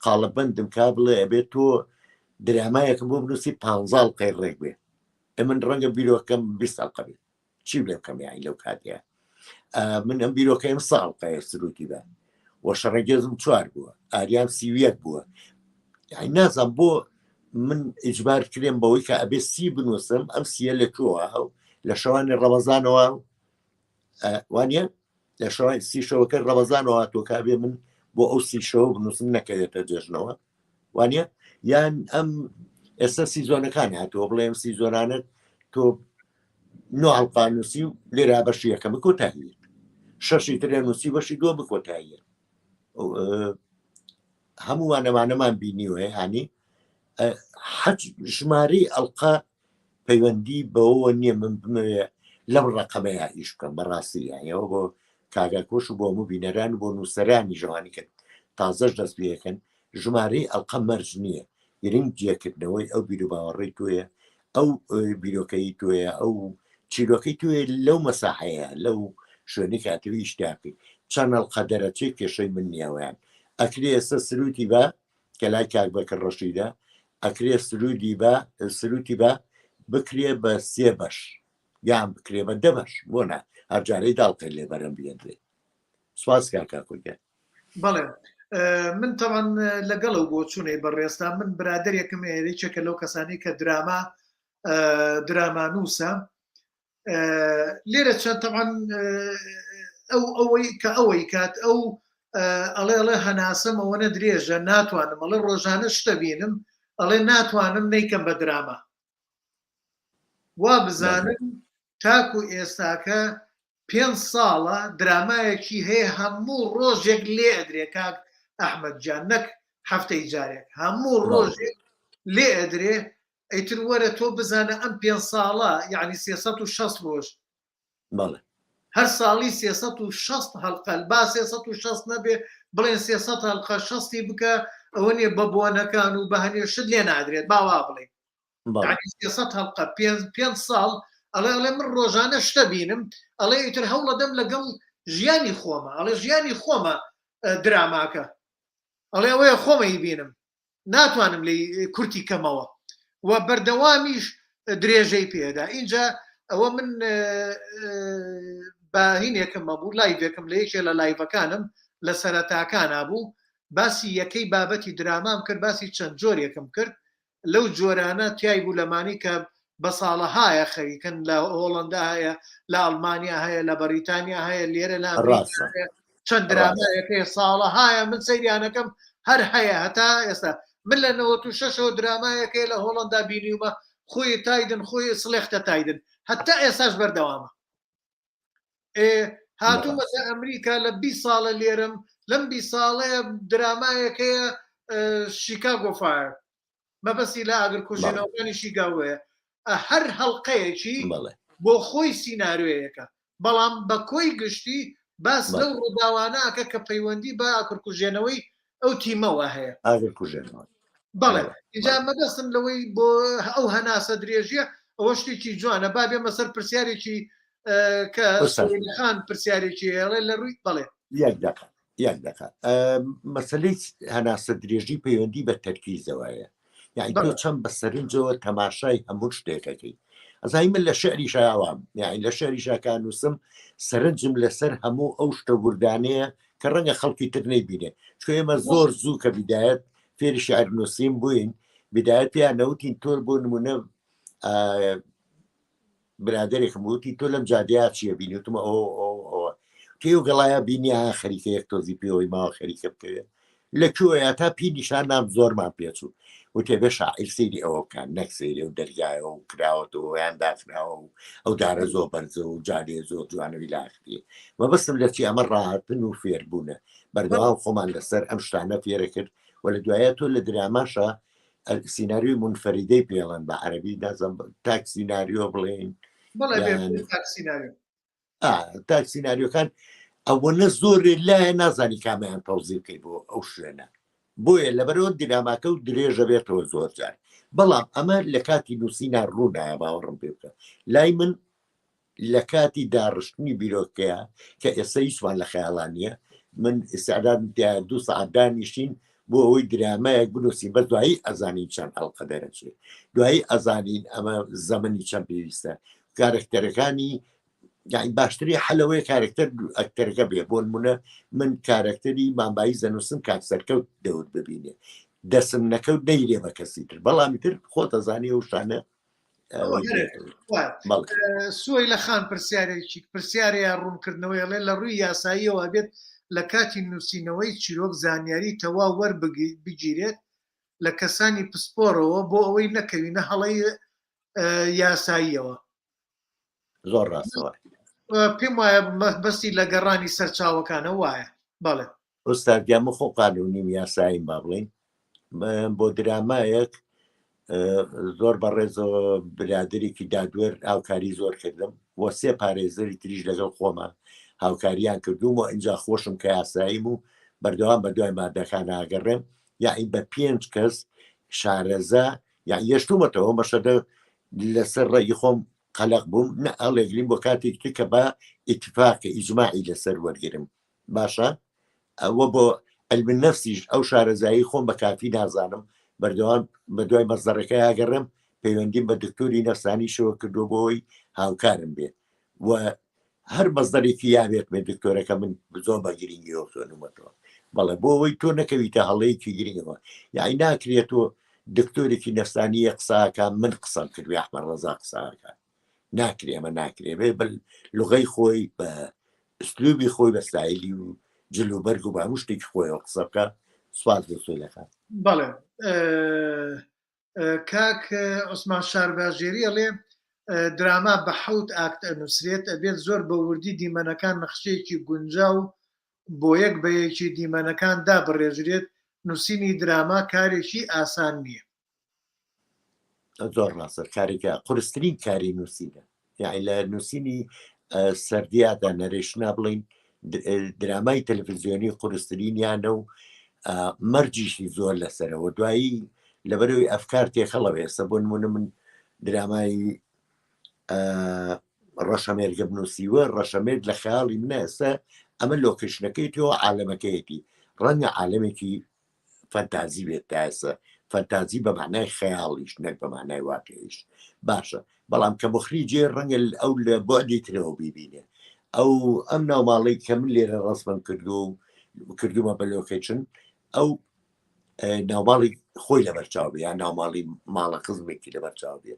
قاڵەبەندم کا بڵێ ئەبێت تۆ درامایەکەم بۆ بنووسی 15 ئەڵقەی ڕێک بێ من ڕەنگە بیرۆکەم 20 ئەڵقە بێت چی بڵێ بکەم یانی لەو کاتەیە من ئەم بیرۆکەیم 100 ئەڵقەیە سروتی بە وە شەڕەنگێزم 4 بووە ئاریام 31 بووە یعنی نازان بۆ من ئیجبار کرێم بەوەی کە ئەبێ 30 بنووسم ئەم 30 لە کووە هەو لە شەوانی ڕەمەزانەوە وانە لە شەوانی 30 شەوەکە ڕەمەزانەوە هاتووە کابێ من بۆ ئەو 30 شەوە بنووسم نەکەوێتە جێژنەوە وانە یان ئەم ئێستا سیزۆنەکان هاتووە بڵێم سیزۆنانە تۆ 9 هەڵقا نووسی و لێرا بەشی یەکەمە کۆتاییە 6 ترێ نووسی بەشی 2 بکۆتاییە هەمووانەمانەمان بینیوە هانی ژمارەی ئەڵقا پەیوەندی بەوە نییە من بمەوێ لەم ڕقەمەیە ئیش بکەم بەڕاستی یانەوە بۆ کاگاکۆش و بۆ هەموو بینەران بۆ نووسەرانی ژەوانی کرد تازەش دەست پێەکەن ژمارەی ئەڵقە مەرج نییە گرنگ جێکردنەوەی ئەو بیر و باوەڕێی تۆیە ئەو بیرۆکەی تۆیە ئەو چیرۆکەی توێ لەو مەساحەیە لەو شوێنی کاتوی شتاقی چەند ئەڵقە دەرەچێ کێشەی من نیاوەیان ئەکرێ ئێستا سروتی بە کە لای کاک بەکر ڕەشیدە ئەکرێ سروتی بە بکرێ بە 3 بەش یان بکرێ بە 10 بەش بۆ نە هەرجارەی داڵقی لێ بەرەم بێنرێ سواز کاکۆگە بەڵێ من تەوان لەگەڵ و بۆ چوونەی بەڕێستا من برادێکم هێریچێکە لەو کەسانی کە درامانووسە لێرە چەند تەوان ئەوەی کە ئەوەی کات ئەو ئەڵێ هەناسم ئەوەنە درێژە ناتوانم ئەڵێ ڕۆژانە شتە بینم ئەڵێ ناتوانم نەیکەم بە دراما وا بزانم تاکو ئێستاکە 5 ساڵە درامایەکی هەیە هەموو ڕۆژێک لێ ئەدرێ کاک ئەحمەد جان نەک هەفتەی جارێک هەموو ڕۆژێک لێ ئەدرێ ئەیتر وەرە تۆ بزانە ئەم 5 ساڵە یعنی 360 ڕۆژ هەر ساڵی 360 هەڵقە با 360 نەبێ بڵێن 300 هەڵقە 60 بکە ئەوە نیە بە بۆنەکان و بە هەنێ شت لێ نادرێت باوا بڵێ 300 هەڵقە 5 ساڵ ئەڵێ من ڕۆژانە شتە بینم ئەڵێ ئیتر هەوڵە دەم لەگەڵ ژیانی خۆمە ئەڵێ ژیانی خۆمە دراماکە ئەڵێ ئەوەیە خۆمەی بینم ناتوانم لی کورتی کەمەوە و بەردەوامیش درێژەی پێدا اینجا ئەوە من باهینێکم بوو لایڤێکم لە یەکێ لە لایڤەکانم لە سەرەتاکانە بوو باسی یەکەی بابەتی درامام کرد باسی چەند جۆرێکم کرد لەو جۆرانە تیای بوو لەمانی کە بە ساڵەهایە خەریکن لە هۆڵندا هەیە لە ئەڵمانیا هەیە لە بەریتانیا هەیە لێرە لە چەند درامایەکەی ساڵەهایە من سەیریانەکەم هەر هەیە هەتا ئێستا من لە 96 درامایەکەی لە هۆڵندا بینیومە خۆی تایدن خۆی سڵێختە تایدن هەتا ئێساش بەردەوامە هاتوومەتە ئەمریکا لە 20 ساڵە لێرم لەم 20 ساڵەیە درامایەکەیە شیکاگۆ فایر مەبەستی لە ئاگرکوژێنەوەکانی شیکاگۆیە هەر هەڵقەیەکی بۆ خۆی سیناریۆیەکە بەڵام بە کۆی گشتی باس لەو ڕووداوانەکە کە پەیوەندی بە ئاگرکوژێنەوەی ئەو تیمەوە هەیە بەڵێ ئینجا مەبەستم لەوەی بۆ ئەو هەناسە درێژیە ئەوە شتێکی جوانە با بێمە سەر پرسیارێکی کە خان پرسیارێکی هێڵێ لە ڕووی بڵێ یەک دقە مەسلەی هەناسە درێژی پەیوەندی بە تەرکیزەوەیە یعنی تۆ چەند بە سەرنجەوە تەماشای هەموو شتێکەکەی ئەزای من لە شعری شایاوام یعنی لە شعری شاکان نووسم سەرنجم لەسەر هەموو ئەو شتە وردانەیە کە ڕەنگە خەڵکی تر نەیبینێ چکە ئێمە زۆر زوو کە بیدایەت فێری شعر نووسین بووین بیدایەت پێیان نەوتین تۆر بۆ نمونە برادێکم وتی تۆ لەم جادەیە چییە بینی وتمە ئەوە تێ و گەڵایە بینی خەریکەیەک تۆزی پێەوەی ماوە خەریکە بکەوێت لەکوێیە تا پی نیشان نام زۆرمان پێچوو وتێ بە شاعیر سەیری ئەوە بکەن نەک سەیری و دەرگایە و کراوەتەوە یان داخراوە و ئەو دارە زۆر بەرزە و جارێ زۆر جوانەوی لاختی مەبەستم لە چی ئەمە ڕاهاتن و فێربوونە بەردەوام خۆمان لەسەر ئەم شتانە فێرە کرد و لە دوایە تۆ لە دراماشە سیناریۆی منفەریدەی پێڵەن بە عەرەبی نازم تاک سیناریۆ بڵێن تاک سیناریۆکان ئەوەنە زۆرێ لایە نازانی کامیان تەوزیع بکەی بۆ ئەو شوێنە بۆیە لەبەرەوە دیراماکە و درێژە بێتەوە زۆر جار بەڵام ئەمە لە کاتی نووسینە ڕوونایە باوەڕم پێ بکە لای من لە کاتی داڕشتنی بیرۆکەیە کە ئێستا هیچمان لە خەیاڵانیە من ئێستادان 2 سەعات دانیشین بۆ ئەوەی درامایەک بنووسین بە دوایی ئەزانین چەند هەڵقە دەرەچێت دوایی ئەزانین ئەمە زەمەنی چەند پێویستە کارکتەرەکانی یعنی باشتری حەلەوەی کارکتەر ئەکتەرەکە بێ بۆ نمونە من کارکتەری مامبایی زەنووسم کات سەرکەوت دەوت ببینێ دەسم نەکەوت نەیرێ بە کەسی تر بەڵامی تر خۆتە زانی و شانە سوی لە خان پرسیارەیە ڕوونکردنەوەی ئەڵێ لە ڕووی یاساییەوە بێت لە کاتی نووسینەوەی چیرۆک زانیاری تەوا وەربگیرێت لە کەسانی پسپۆرەوە بۆ ئەوەی نەکەوینە هەڵەی یاساییەوە زۆر ڕاستەوە پێم وایە بەستی لە گەڕانی سەرچاوەکانە وایە بەڵێ ئۆستاگیامە خۆ قانونیم یاساییم با بڵین بۆ درامایەک زۆر بەڕێزەوە برادێکی دادوەر هاوکاری زۆر کردم وە 3 پارێزەری تریش لەگەڵ خۆمە هاوکاریان کردومەوە اینجا خۆشم کە یاساییم و بەردەوام بە دوای مادەکان ئاگەڕێم یاعی بە 5 کەس شارەزا یان یەشتومەتەوە بەشەدە لەسەر ڕێگی خۆم قەلق بووم نە ئەڵێگریم بۆ کاتێک کە بە ئیتفاقی ئیجماعی لەسەر وەرگرم باشە ئەوە بۆ ئەلمی نەفسیش ئەو شارەزایی خۆم بە کافی نازانم بەردەوام بە دوای مەزدەڕەکە ئاگەڕم پەیوەندیم بە دکتۆری نەفسانیشەوە کردو بۆی هاوکارم بێت و هەر مەزدەرێکی یابێت بێ دکتۆرەکە من زۆر بە گرنگیەوە خوێنمەتەوە بەڵێ بۆ ئەوەی تۆ نەکەویتە هەڵەیەکی گرنگەوە یعنی ناکرێتەوە دکتۆرێکی نەفسانیە قساکە من قسەم کردوی ئەحمەد ڕەزا قساکە ناکرێ ئەمە ناکرێ بێ بە لوغەی خۆی بە ئسلوبی خۆی بە ستایلی و جلوبەرگ و بە هەموو شتێکی خۆیەوە قسە بکە سوپاس بۆ سۆلەکان بەڵێ کاک عوسمان شارباژێری ئەڵێ دراما بە 7 ئاکت ئەنووسرێت ئەبێت زۆر بە وردی دیمەنەکان نەخشەیەکی گونجاو بۆ یەک بەیەکی دیمەنەکان دابڕێژرێت نووسینی دراما کارێکی ئاسان نییە. زۆر ڕاستە کارێکە قورستترین کاری نووسینە، یعنی لە نووسینی سەردیادا نەرێشنا بڵین درامای تەلەڤیزیۆنی قورستترینیانە و مەرجیشی زۆر لەسەرەوە دوایی لەبەرەوەی ئەفکار تێخەڵەوێ ئێستا بۆ نمونە من درامای ڕەشەمێرگە بنووسیوە ڕەشەمێرگ لە خەیاڵی منە ئێستا ئەمە لۆکیشنەکەیتەوە عالەمەکەیەتی ڕەنگە عالەمێکی فەنتازی بێت تا ئێستا فەنتازی بە معنای خەیاڵیش نەک بە معنای واقعیش باشە، بەڵام کە مخریجێ ڕەنگە ئەو لە بۆعدی ترەوە بیبینێ ئەو ئەم ناوماڵەی کە من لێرە ڕەسمم کردومە بە لۆکیشن ئەو ناوماڵی خۆی لە بەرچاو بێ یان ناوماڵی ماڵە قزمێکی لە بەرچاو بێ،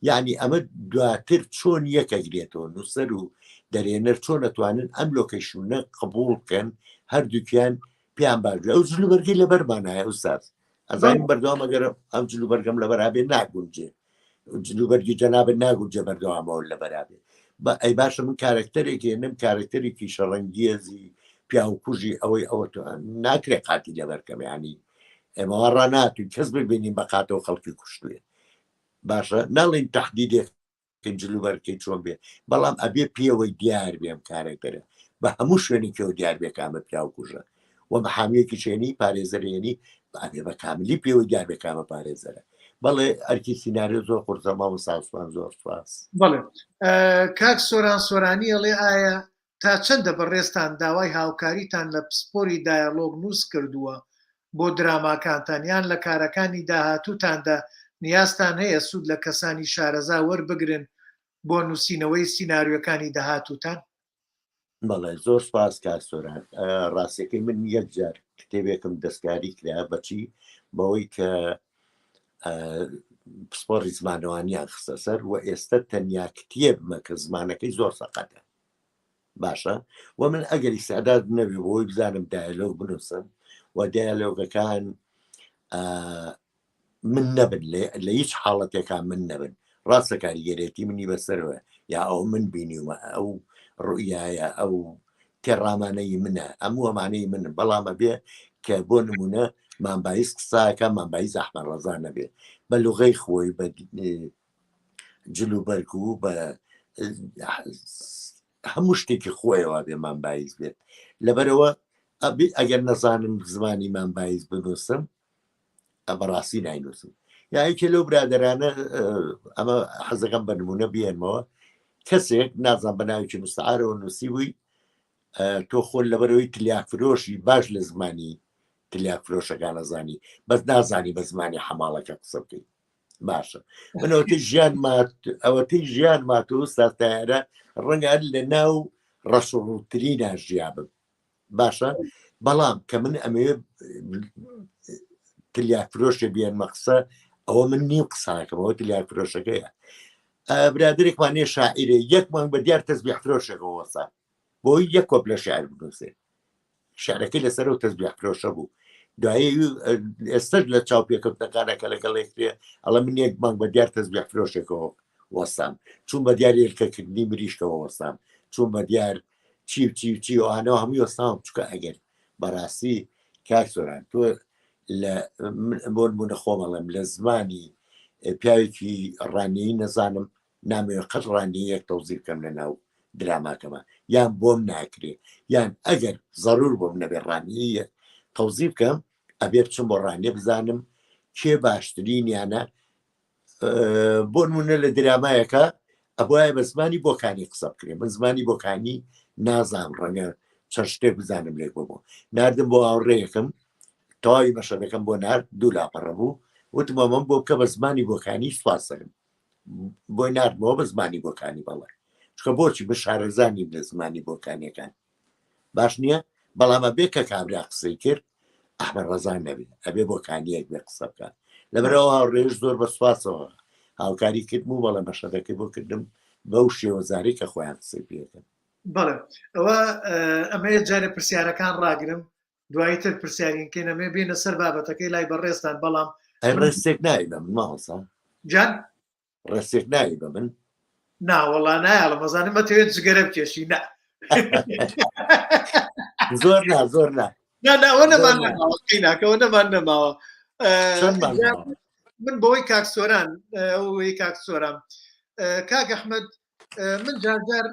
یعنی ئەمە دواتر چۆن یەکەگرێتەوە نووسەر و دەرێنەر چۆن دەتوانن ئەم لۆکیشنە قبول بکەن هەردووکیان پێیان باش ئەو جلوبەرگی لە بەرمانایە ئوستاز ئەزانین بەردەوام ئەگەر ئەم جلوبەرگەم لە بەرابێ ناگونجێ جلوبەرگی جەنابێت ناگونجێ بەردەوامەوە لە بەرابێ ئەی باشە من کارکتەرێکی نم کارکتەرێکی شەڕەنگیەزی پیاوکوژی ئەوەی ئەوە ناکرێ قاتی لەبەرکەم ینی ئێمەوە ڕناتوی کەس ببینین بەقاتەوە خەڵکی کوشتوێ باشە ناڵین تەحدیدێک جلوبەرکەی چۆن بێ بەڵام ئەبێ پێوەی دیار بێم کارێکەرە بە هەموو شوێنێکەوە دیار بێ کامە پیاوکوژە و بەحامیەکی شوێنی پارێزەرێنی ئەبێ بە کاملی پێوەی دیار بێ کامە پارێزەرە. بەڵێ ئەرکی سیناریۆ زۆر قورسەما و ساسوان زۆر سپاس. بەڵێ کاک سۆران سۆرانی ئەڵێ ئایا تا چەندە بەڕێستان داوای هاوکاریتان لە پسپۆری دایالۆگ نووس کردووە بۆ دراماکانتان یان لە کارەکانی داهاتووتاندا نیازتان هەیە سوود لە کەسانی شارەزا وەربگرن بۆ نووسینەوەی سیناریۆکانی داهاتووتان؟ بەڵێ زۆر سپاس کاسۆران ڕاستیەکەی من یەک جار کتێبێکم دەستکاری کرا بەچی بەوەی کە پسپۆڕی زمانەوانیان خستە سەر و ئێستا تەنیا کتێبمە کە زمانەکەی زۆر سەقەتە باشە و من ئەگەری سەعداد نەبێ بۆی بزانم دایالۆگ بنووسم و دایالۆگەکان من نەبن لە هیچ حاڵەتێکان من نەبن ڕاستە کاریگەرێتی منی بەسەرەوە یا ئەو من بینیومە ئەو ڕوئایە ئەو تێڕامانەی منە ئەموو ئەمانەی من بەڵامە بێ کە بۆ نمونە مامبایز قساکە مامبایز ئەحمەد ڕەزا نەبێ بە لوغەی خۆی بە جلوبەرگ و بە هەموو شتێکی خۆیەوە بێ مامبایز بێت لەبەرەوە ئەگەر نەزانم زمانی مامبایز بنووسم بەڕاستی ناینووسم یاکە لەو برادرانە ئەمە حەزەکەم بە نمونە بێنمەوە کەسێک نازان بە ناوی مستعارەوە نووسی بووی تۆ خۆن لەبەرەوەی تلیاکفرۆشی باش لە زمانی تلیاکفرۆشەکان نەزانی بەس نازانی بە زمانی حەماڵەکە قسە بکەیت باشە من ئەوەتەی ژیان ماتۆ ساتایرە ڕەنگە لە ناو ڕەشڕووترینە ژیابم باشە بەڵام کە من ئەمێ تلیاکفرۆشە بیان مەقسە ئەوە من نیم قساکەمەوە تلیاکفرۆشەکەیە برادێکمانێ شاعیرێ یەک مانگ بە دیار تەسبیح فرۆشەکەەوە وەسا بۆی یەک کۆپ لە شعر بنووسێ شارەکەی لەسەرەوە تەسبیح فرۆشە بوو دوایی ئێستش لە چاوپێکەوتەکانەکە لەگەڵێکرێ ئەڵە من یەک مانگ بە دیار تەسبیح فرۆشێکەوە وەسام چوون بە دیار ێرکەکردنی مریشکەوە وەسام چوون بە دیار چی ئەوانەوە هەمووی وەسام چکە ئەگەر بەڕاستی کاک سۆران تۆ بۆ نمونە خۆمەڵم لە زمانی پیاوێکی ڕانیایی نەزانم نامەوێت قەت ڕانیەک تەوزیر بکەم لە ناو دراماکەمە یان بۆم ناکرێ یان ئەگەر ضرور بۆم نەبێ ڕانیە تەوزیر بکەم ئەبێ بچم بۆ ڕانیە بزانم کێ باشترینیانە بۆ نمونە لە درامایەکە ئەبواە بە زمانی بۆکانی قسە بکرێ من زمانی بۆکانی نازانم ڕەنگە چەند شتێک بزانم لێک بۆ نردم بۆ هاوڕێیەکەم تەواوی مەشەدەکەم بۆ نرد دوو لاپەڕە بوو وتمە من بۆ بکە بە زمانی بۆکانی سواسەرم بۆی نردمەوە بە زمانی بۆکانی بەڵێ چکە بۆچی بە شارەزانیم لە زمانی بۆکانیەکان باش نییە بەڵامە بێ کە کابرا قسەی کرد ئەحمەد ڕەزا نەبێت ئەبێ بۆکانیەک بێ قسە بکات لەبەرەوە هاوڕێژ زۆر بە سواسەوە هاوکاری کردم و بەڵێ مەشەدەکەی بۆ کردم بەو شێوەزاری کە خۆیان قسەی پێکەن. بەڵێ ئەوە ئەمەیە جارێ پرسیارەکان ڕاگرم دوایی تر پرسیارینکەین ئەمێ بێنە سەر بابەتەکەی لای بەڕێستان بەڵام ڕێستێک ناوی بە من ماوەسا جان ڕێستێک ناوی بە من ناوەڵا نایڵە مەزانم بەتەوێت جگەرە بکێشی نا زۆر نا ئەوە نەمان نەماوە قیناکە ئەوە نەمان نەماوە چەندمان من بۆی کاک سۆران ئەوەی کاک سۆران کاک ئەحمەد من جارجار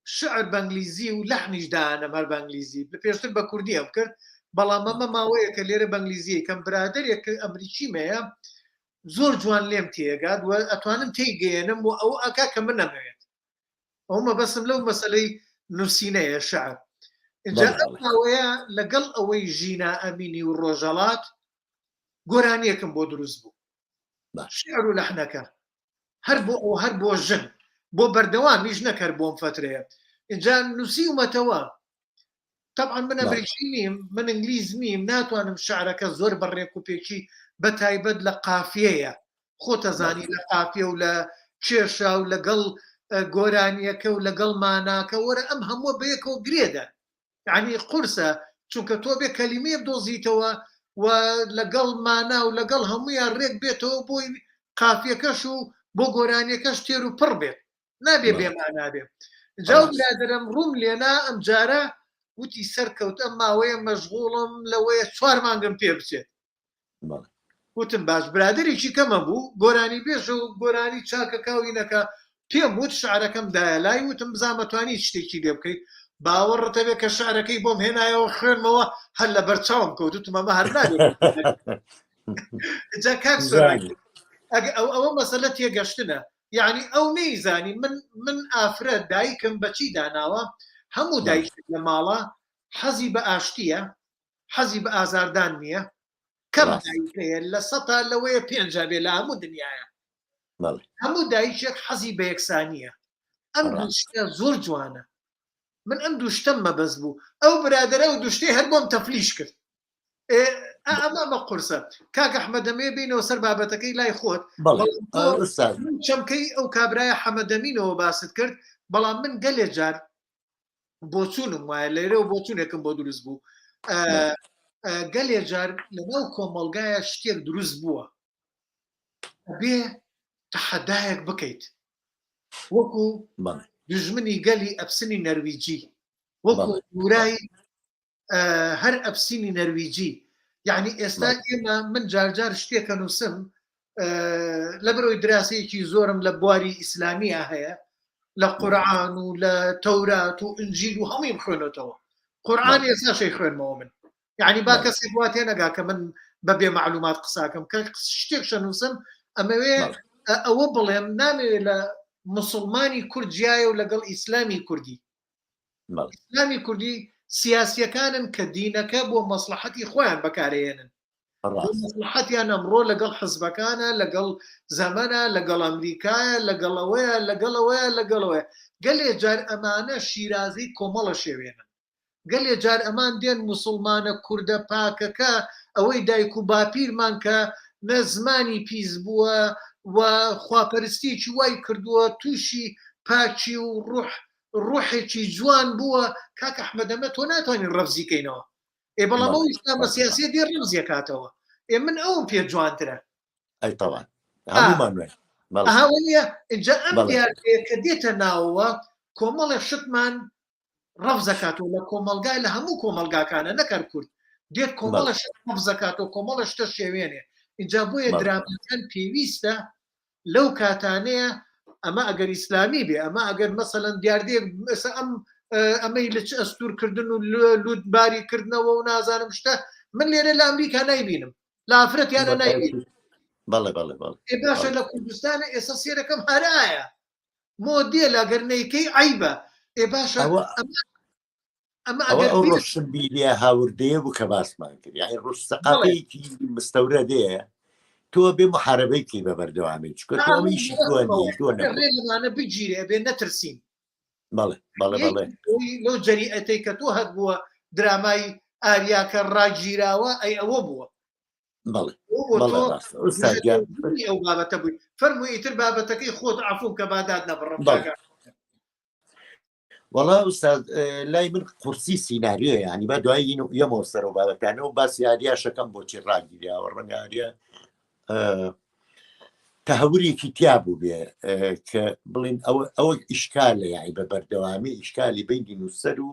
شعر بەنگلیزی و لەحنیش دانە هەر بەنگلیزی پێشتر بە کوردی ئەم کرد بەڵام ئەمە ماوەیە کە لێرە بەنگلیزی کەم برادێک ئەمریکیمەیە زۆر جوان لێم تێگات و ئەتوانم تێیگەێنم و ئەو ئاکا کە من نەمەوێت ئەومە بەسم لەو مەسلەی نووسینەیە شعر اینجا ئەم ماوەیە لەگەڵ ئەوەی ژینا ئەمینی و ڕۆژەڵات گۆرانیەکم بۆ دروست بوو شعر و لەحنەکە هەر بۆ ژن بۆ بەردەوامیش نەکرد بۆم فترەیە اینجا نووسی ومەتەوە طبعا من ئەمریکی نیم من ئینگلیز نیم ناتوانم شعرەکە زۆر بەڕێک و پێکی بە تایبەت لە قافیەیە خۆتەزانی لە قافیە و لە کێشە و لەگەڵ گۆرانیەکە و لەگەڵ ماناکە وەرە ئەم هەموو بەیەکەوە گرێدە یعنی قورسە چونکە تۆ بێ کەلیمێ بدۆزیتەوە و لەگەڵ مانا و لەگەڵ هەمویان ڕێک بێتەوە بۆی قافیەکەش و بۆ گۆرانیەکەش تێر و پڕ بێت نابێ بێمانا بێ جاو برادرم ڕوم لێنا ئەم جارە وتی سەرکەوت ئەم ماوەیە مەشغوڵم لەوەیە 4 مانگم پێ بچێت وتم باش برادێکی کەمە بوو گۆرانی بێژە و گۆرانی چاکە کاوینەکە پێم وت شعرەکەم دایە لای وتم بزانمەتوانی شتێکی لێ بکەیت باوەڕتە بێت کە شعرەکەی بۆم هێنایەوە خوێنمەوە هەر لە بەرچاوم کەوتوتم ئەمە هەر نابێت جا کاک سۆرانی ئەوە مەسەلە تێگەشتنە یعنی ئەو نەیزانی من ئافرەت دایکم بەچی داناوە هەموو دایک لە ماڵە حەزی بە ئاشتیە حەزی بە ئازاردان نییە کەم دایکەیە لە سەتا لەوەیە 5 بێ لە هەموو دنیاە هەموو دایکێک حەزی بە یەکسانیە ئەم دوشتە زۆر جوانە من ئەم دوشتەم مەبەست بوو ئەو برادەرە و دوشتەی هەر بۆم تەفلیش کرد ئەمە بە قورسە کاک ئەحمەدەمێ بینەوە سەر بابەتەکەی لای خۆت چەمکەی ئەو کابرایە حەمەدەمینەوە باست کرد بەڵام من گەلێ جار بۆچوونم وایە لێرە و بۆچوونێکم بۆ دروست بوو گەلێ جار لەناو کۆمەڵگایە شتێک دروست بووە بێ تەحەدایەک بکەیت وەکو دژمنی گەلی ئەپسنی نەرویجی وەکو دوورای هەر ئەپسینی نەرویجی یعنی ئێستا ئێمە من جارجار شتێکە نووسم لە بەرەوەی دراسەیەکی زۆرم لە بواری ئیسلامیە هەیە لە قورعان و لە تەورات و ئنجیل و هەمووی بخوێنێتەوە قورعان ئێستا شەی خوێنمەوە من یعنی با کەسێک وا تێنەگا کە من بەبێ معلومات قساکەم کە شتێک شەنووسم ئەمەوێ ئەوە بڵێم نامەوێت لە مسلمانی کورجایە و لەگەڵ ئیسلامی کوردی ئیسلامی کوردی سیاسیەکانن کە دینەکە بۆ مەسلحەتی خۆیان بەکارهێنن مەسلحەتیان ئەمڕۆ لەگەڵ حزبەکانە لەگەڵ زەمەنە لەگەڵ ئەمریکایە لەگەڵەوەیە لەگەڵەوەیە گەلێ جار ئەمانە شیرازی کۆمەڵە شێوێنن گەلێ جار ئەمان دێن موسڵمانە کووردە پاکەکە ئەوەی دایک و باپیرمان کە نە زمانی پیس بووە و خواپەرستێکی وای کردووە تووشی پاچی و ڕوحێکی جوان بووە کاک ئەحمەدەمە تۆ ناتوانین ڕەفزیکەینەوە بەڵام ئەو ئیسلامە سیاسی دێ ڕەفزیە کاتەوە من ئەوم پێ جوانترە هاوەیە اینجا ئەم دیارەیە کە دێتە ناوەوە کۆمەڵە شتمان ڕەفزەکاتەوە لە کۆمەلگای لە هەموو کۆمەلگاکانە نەکەر کورد دێت کۆمەڵە ڕەفزەکاتەوە کۆمەڵە شتە شێوێنێ اینجا بۆیە درامەکان پێویستە لەو کاتانەیە ئەمە ئەگەر ئیسلامی بێ ئەمە ئەگەر مەسەلەن دیاردێک ئەمەی لە چ ئەستورکردن و لوتباریکردنەوە و نازانم شتە من لێرە لە ئەمریکا نایبینم لە ئافرەتیانە نایبینم باشە لە کوردستانە ئێستا سێرەکەم هەرایە مۆدیە لاگەرنەیەکەی عیبە باشە ئەو ڕۆشنبیریە هاوردەیە بوو کە باسمان کرد یعنی ڕوستەقاپەیەکی مستەورە دێە تۆ بێ محارەبەیەکی بە بەردەوامی چکە تۆمیشی دوانە بگیرێ بێ نەترسین بەڵێ لەو جەریئەتەی کە تۆ هەت بووە درامای ئاریاکە ڕاگیراوە ئەی ئەوە بووە ئەو بابەتە بووی فەرمووی ئیتر بابەتەکەی خۆت عەفوم کە بادات نەبڕم وەڵا ئوستاد لای من قورسی سیناریۆ ینی بە دوای یەمەوە سەر و بابەتانەوە باسی ئاریاشەکەم بۆچی ڕاگیراوە ڕەنگە ئاریا تەهورێکی تیا بوو بێ کە بڵین ئەوە ئیشکالە یعنی بە بەردەوامی ئیشکالی بینی نووسەر و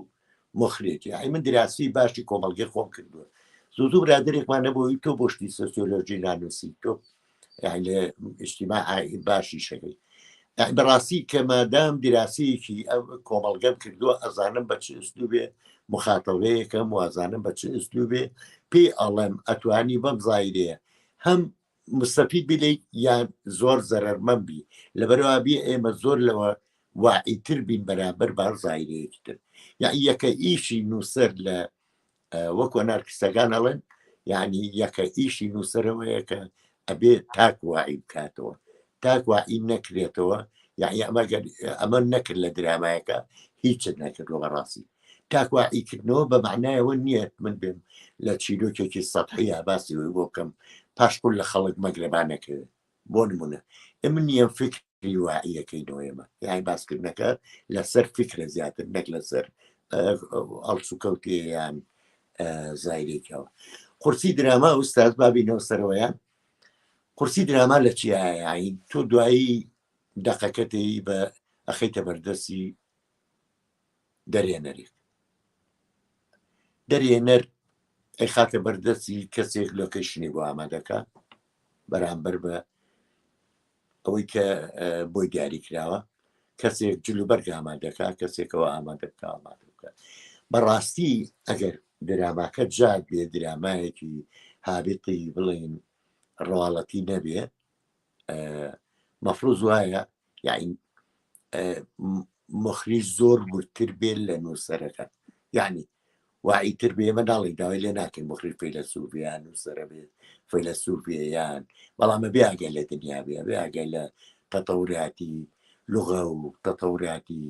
مخرێت یاعی من دراسی باشی کۆمەڵگەی خۆم کردووە زوو برادێکمان نەبووی تۆ بۆشتی سۆسیۆلۆژی نانووسی تۆ لە ئیجتیماع باشی شەکەی بەڕاستی کە مادام دراسیەکی ئەو کۆمەڵگەم کردووە ئەزانم بە چ ئوسلوبێ مخاتەبەیەکەم وازانم بە چ ئوسلوبێ پێی ئەڵێم ئەتوانی بەم زایرەیە هەم مستەفید بیلیت یان زۆر زەرەرمەند بی لەبەرەوە بێ ئێمە زۆر لەوە واعیتر بین بەرامبەر بار زایرەیەکی تر یعنی یەکە ئیشی نووسەر لە وەکو نارکستەکان ئەڵێن یعنی یەکە ئیشی نووسەرەوەیە کە ئەبێ تاک واعی بکاتەوە تاک واعی نەکرێتەوە یعنی ئەمە نەکرد لە درامایەکە هیچت نەکردەوە بەڕاستی تاک واعیکردنەوە بە معنایەوە نییە من بێم لە چیرۆکێکی سەدحەیە باسی بۆ بکەم پاشپۆر لە خەڵک مەگرەبانەکرد بۆ نمونە ئێمە نییە فکری واعیەکەینەوە ئێمە یانی باسکردنەکە لەسەر فکرە زیاتر نەک لەسەر ئەڵسوکەوتیان زایرێکەوە قورسی دراما ئوستاز بابینەوە سەرەوەیان قورسی دراما لە چیایی تۆ دوایی دەقەکەتی بە ئەخەیتە بەردەستی دەرێنەر ئەی خاتە بەردەستی کەسێک لۆکەیشنی بۆ ئامادەکە بەرامبەر بە ئەوەی کە بۆی دیاری کراوە کەسێک جلوبەرگ ئامادەکە کەسێکەوە ئامادەکە ئامادەکە بەڕاستی ئەگەر دراماکە جات بێ درامایەکی هابێتی بڵین ڕواڵەتی نەبێ مەفروض وایە یعنی مخریج زۆر ورتر بێت لە نووسەرەکە یعنی واعیتر بێ ئێمە ناڵی داوای لێ ناکەین مخریج فەیلسوفیان نووسەرە بێت فەیلسوفیەیان بەڵامە بێئاگە لە دنیا بێ بێئاگە لە تەتەوراتی لوغە و تەتەوراتی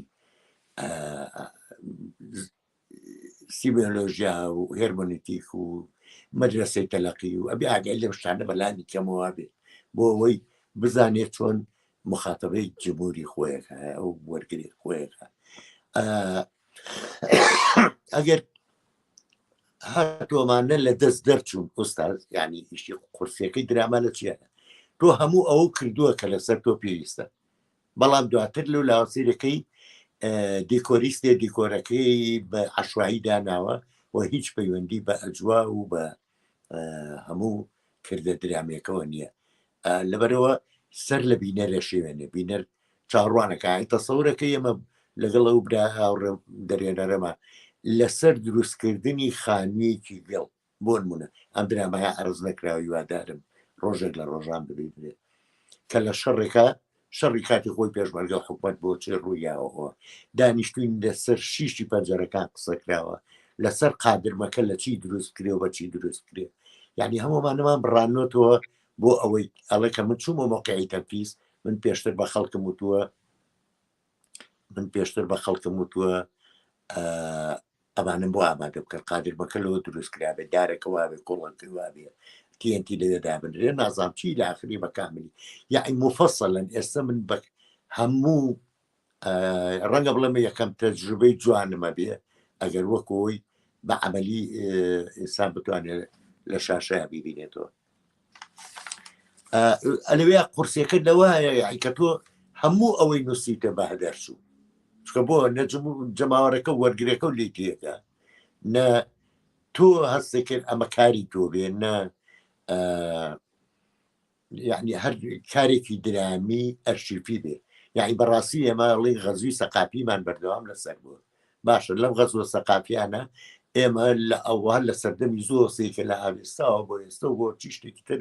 سیمۆلۆژیا و هێرمۆنیتیک و مەدرسەی تەلەقی و ئەبێ ئاگای لە شتانە بەلانی کەمەوە بێ بۆ ئەوەی بزانێت چۆن مخاتەبەی جمهوری خۆیەکە ئەو وەرگری خۆیەکە ئەگەر هاتۆمانە لە دەست دەرچوون ئۆستاز ینی ئیشی قورسیەکەی دراما لە چیە تۆ هەموو ئەوە کردووە کە لەسەر تۆ پێویستە بەڵام دواتر لەو لاوەسیرەکەی دیکۆریستێ دیکۆرەکەی بە عەشوایی داناوە و هیچ پەیوەندی بە ئەجوا و بە هەموو کردە درامێکەوە نییە لەبەرەوە سەر لە بینەرە شێوێنێ بینەر چاڕوانەکە تەسەورەکەی ئێمە لەگەڵ ئەو برا هاوڕێ دەرێنەرەمە لەسەر دروستکردنی خانوویەکی گەڵ بۆ نمونە ئەم درامایە عەرز نەکراوی وادارم ڕۆژێک لە ڕۆژان ببێت کە لە شەڕێکە شەڕی کاتی خۆی پێشمەرگە حکومەت بۆ چێ ڕوویاوەەوە دانیشتوین لەسەر شیشی پەنجەرەکان قسەکراوە لەسەر قادرمەکە لە چی دروست کرێ و بە چی دروست کرێ یعنی هەمومانەمان بڕانەوە بۆ ئەوەی ئەڵێ کە من چوومە مۆقعی تەنفیز من پێشتر بە خەڵکم وتووە ئەمانم بۆ ئامادە بکە قادرمەکە لەوە دروست کرابێ دارەکە وابێ کوڵەکە وابێ TNT لەوێدا بنرێ نازام چی لە ئاخری بەکاملی یعنی مفەسەڵەن ئێستا من بە هەموو ڕەنگە بڵێمە یەکەم تەجروبەی جوانمە بێ ئەگەر وەکەوەی بە عەمەلی ئینسان بتوانێت لە شاشەیە بیبینێتەوە ئەلەوێ قورسیەکە لەوایە یعنی کە تۆ هەموو ئەوەی نووسیتە بەهدەرچوو چکە بۆ جەماوەرەکە وەرگرەکە و لێتیەکە نە تۆ هەستێکرد ئەمە کاری تۆ بێ نە یعنی هەر کارێکی درامی ئەرشیفی بێ یعنی بەڕاستی ئێمەڵی غەزوی سەقاپیمان بەردەوام لەسەر بووە باشە لەم غەزوە سەقاپیانە ئێمە لە ئەوان لە سەردەمی زۆر سێکە لە ئاوێستاوە بۆ ئێستا بۆ چی شتێکی تر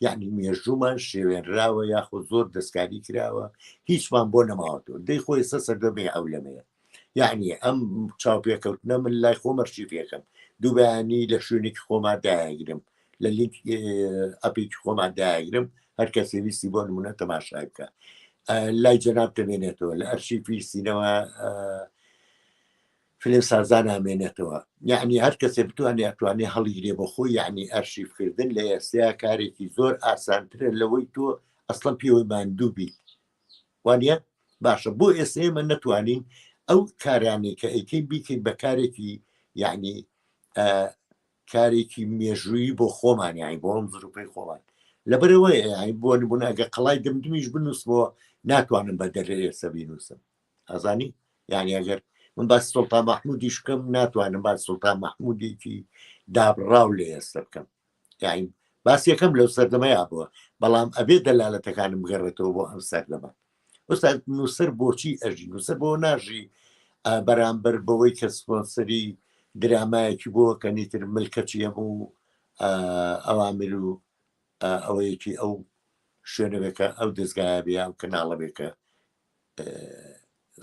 یعنی مێژومان شێوێنراوە یاخود زۆر دەستکاری کراوە هیچمان بۆ نەماوەتەوە دەی خۆی ئێستا سەردەمی ئەولەمەیە یعنی ئەم چاوپێکەوتنە من لای خۆم ئەرشیفەکەم دوو بەیانی لە شوێنێکی خۆمان داگرم لە لینک ئەپێکی خۆمان داگرم هەر کەسێ ویستی بۆ نمونە تەماشای بکە لای جەناب دەمێنێتەوە لە ئەرشیفی سینەوە فلم سازان ئامێنێتەوە یعنی هەر کەسێ بتوانێت ئەتوانێ هەڵیگرێ بە خۆی یعنی ئەرشیفکردن لە ئێستا کارێکی زۆر ئاسانترە لەوەی تۆ ئەسڵەن پێوەی ماندوو بیت وانە باشە بۆ ئێستا ئێمە نەتوانین ئەو کارانی کە ئەیکەین بیکەین بە کارێکی یعنی کارێکی مێژووی بۆ خۆمان یانی بۆ ئەم زروپەی خۆمان لەبەرەوەی بۆ نبوون ئەگە قەڵای دمدمیش بنووسمەوە ناتوانم بە دەرێ ئێستا بینوسم ئەزانی یعنی ئەگەر من باس سڵتان مەحموودیش بکەم ناتوانم باس سڵتان مەحموودێکی دابڕاو لێ ئێستا بکەم یاین باسی یەکەم لەو سەردەمەیە بووە بەڵام ئەبێ دەلالەتەکانم بگەڕێتەوە بۆ ئەم سەردەمە ئەستا نووسەر بۆچی ئەژی نووسەر بۆ ناژی بەرامبەر بەوەی کە سپۆنسەری درامایەکی بۆ کەنیتر ملکەچی هەموو ئەوامر و ئەوەیەکی ئەو شوێنەوێکە ئەو دەستگایە بێ ئەو کەناڵە بێکە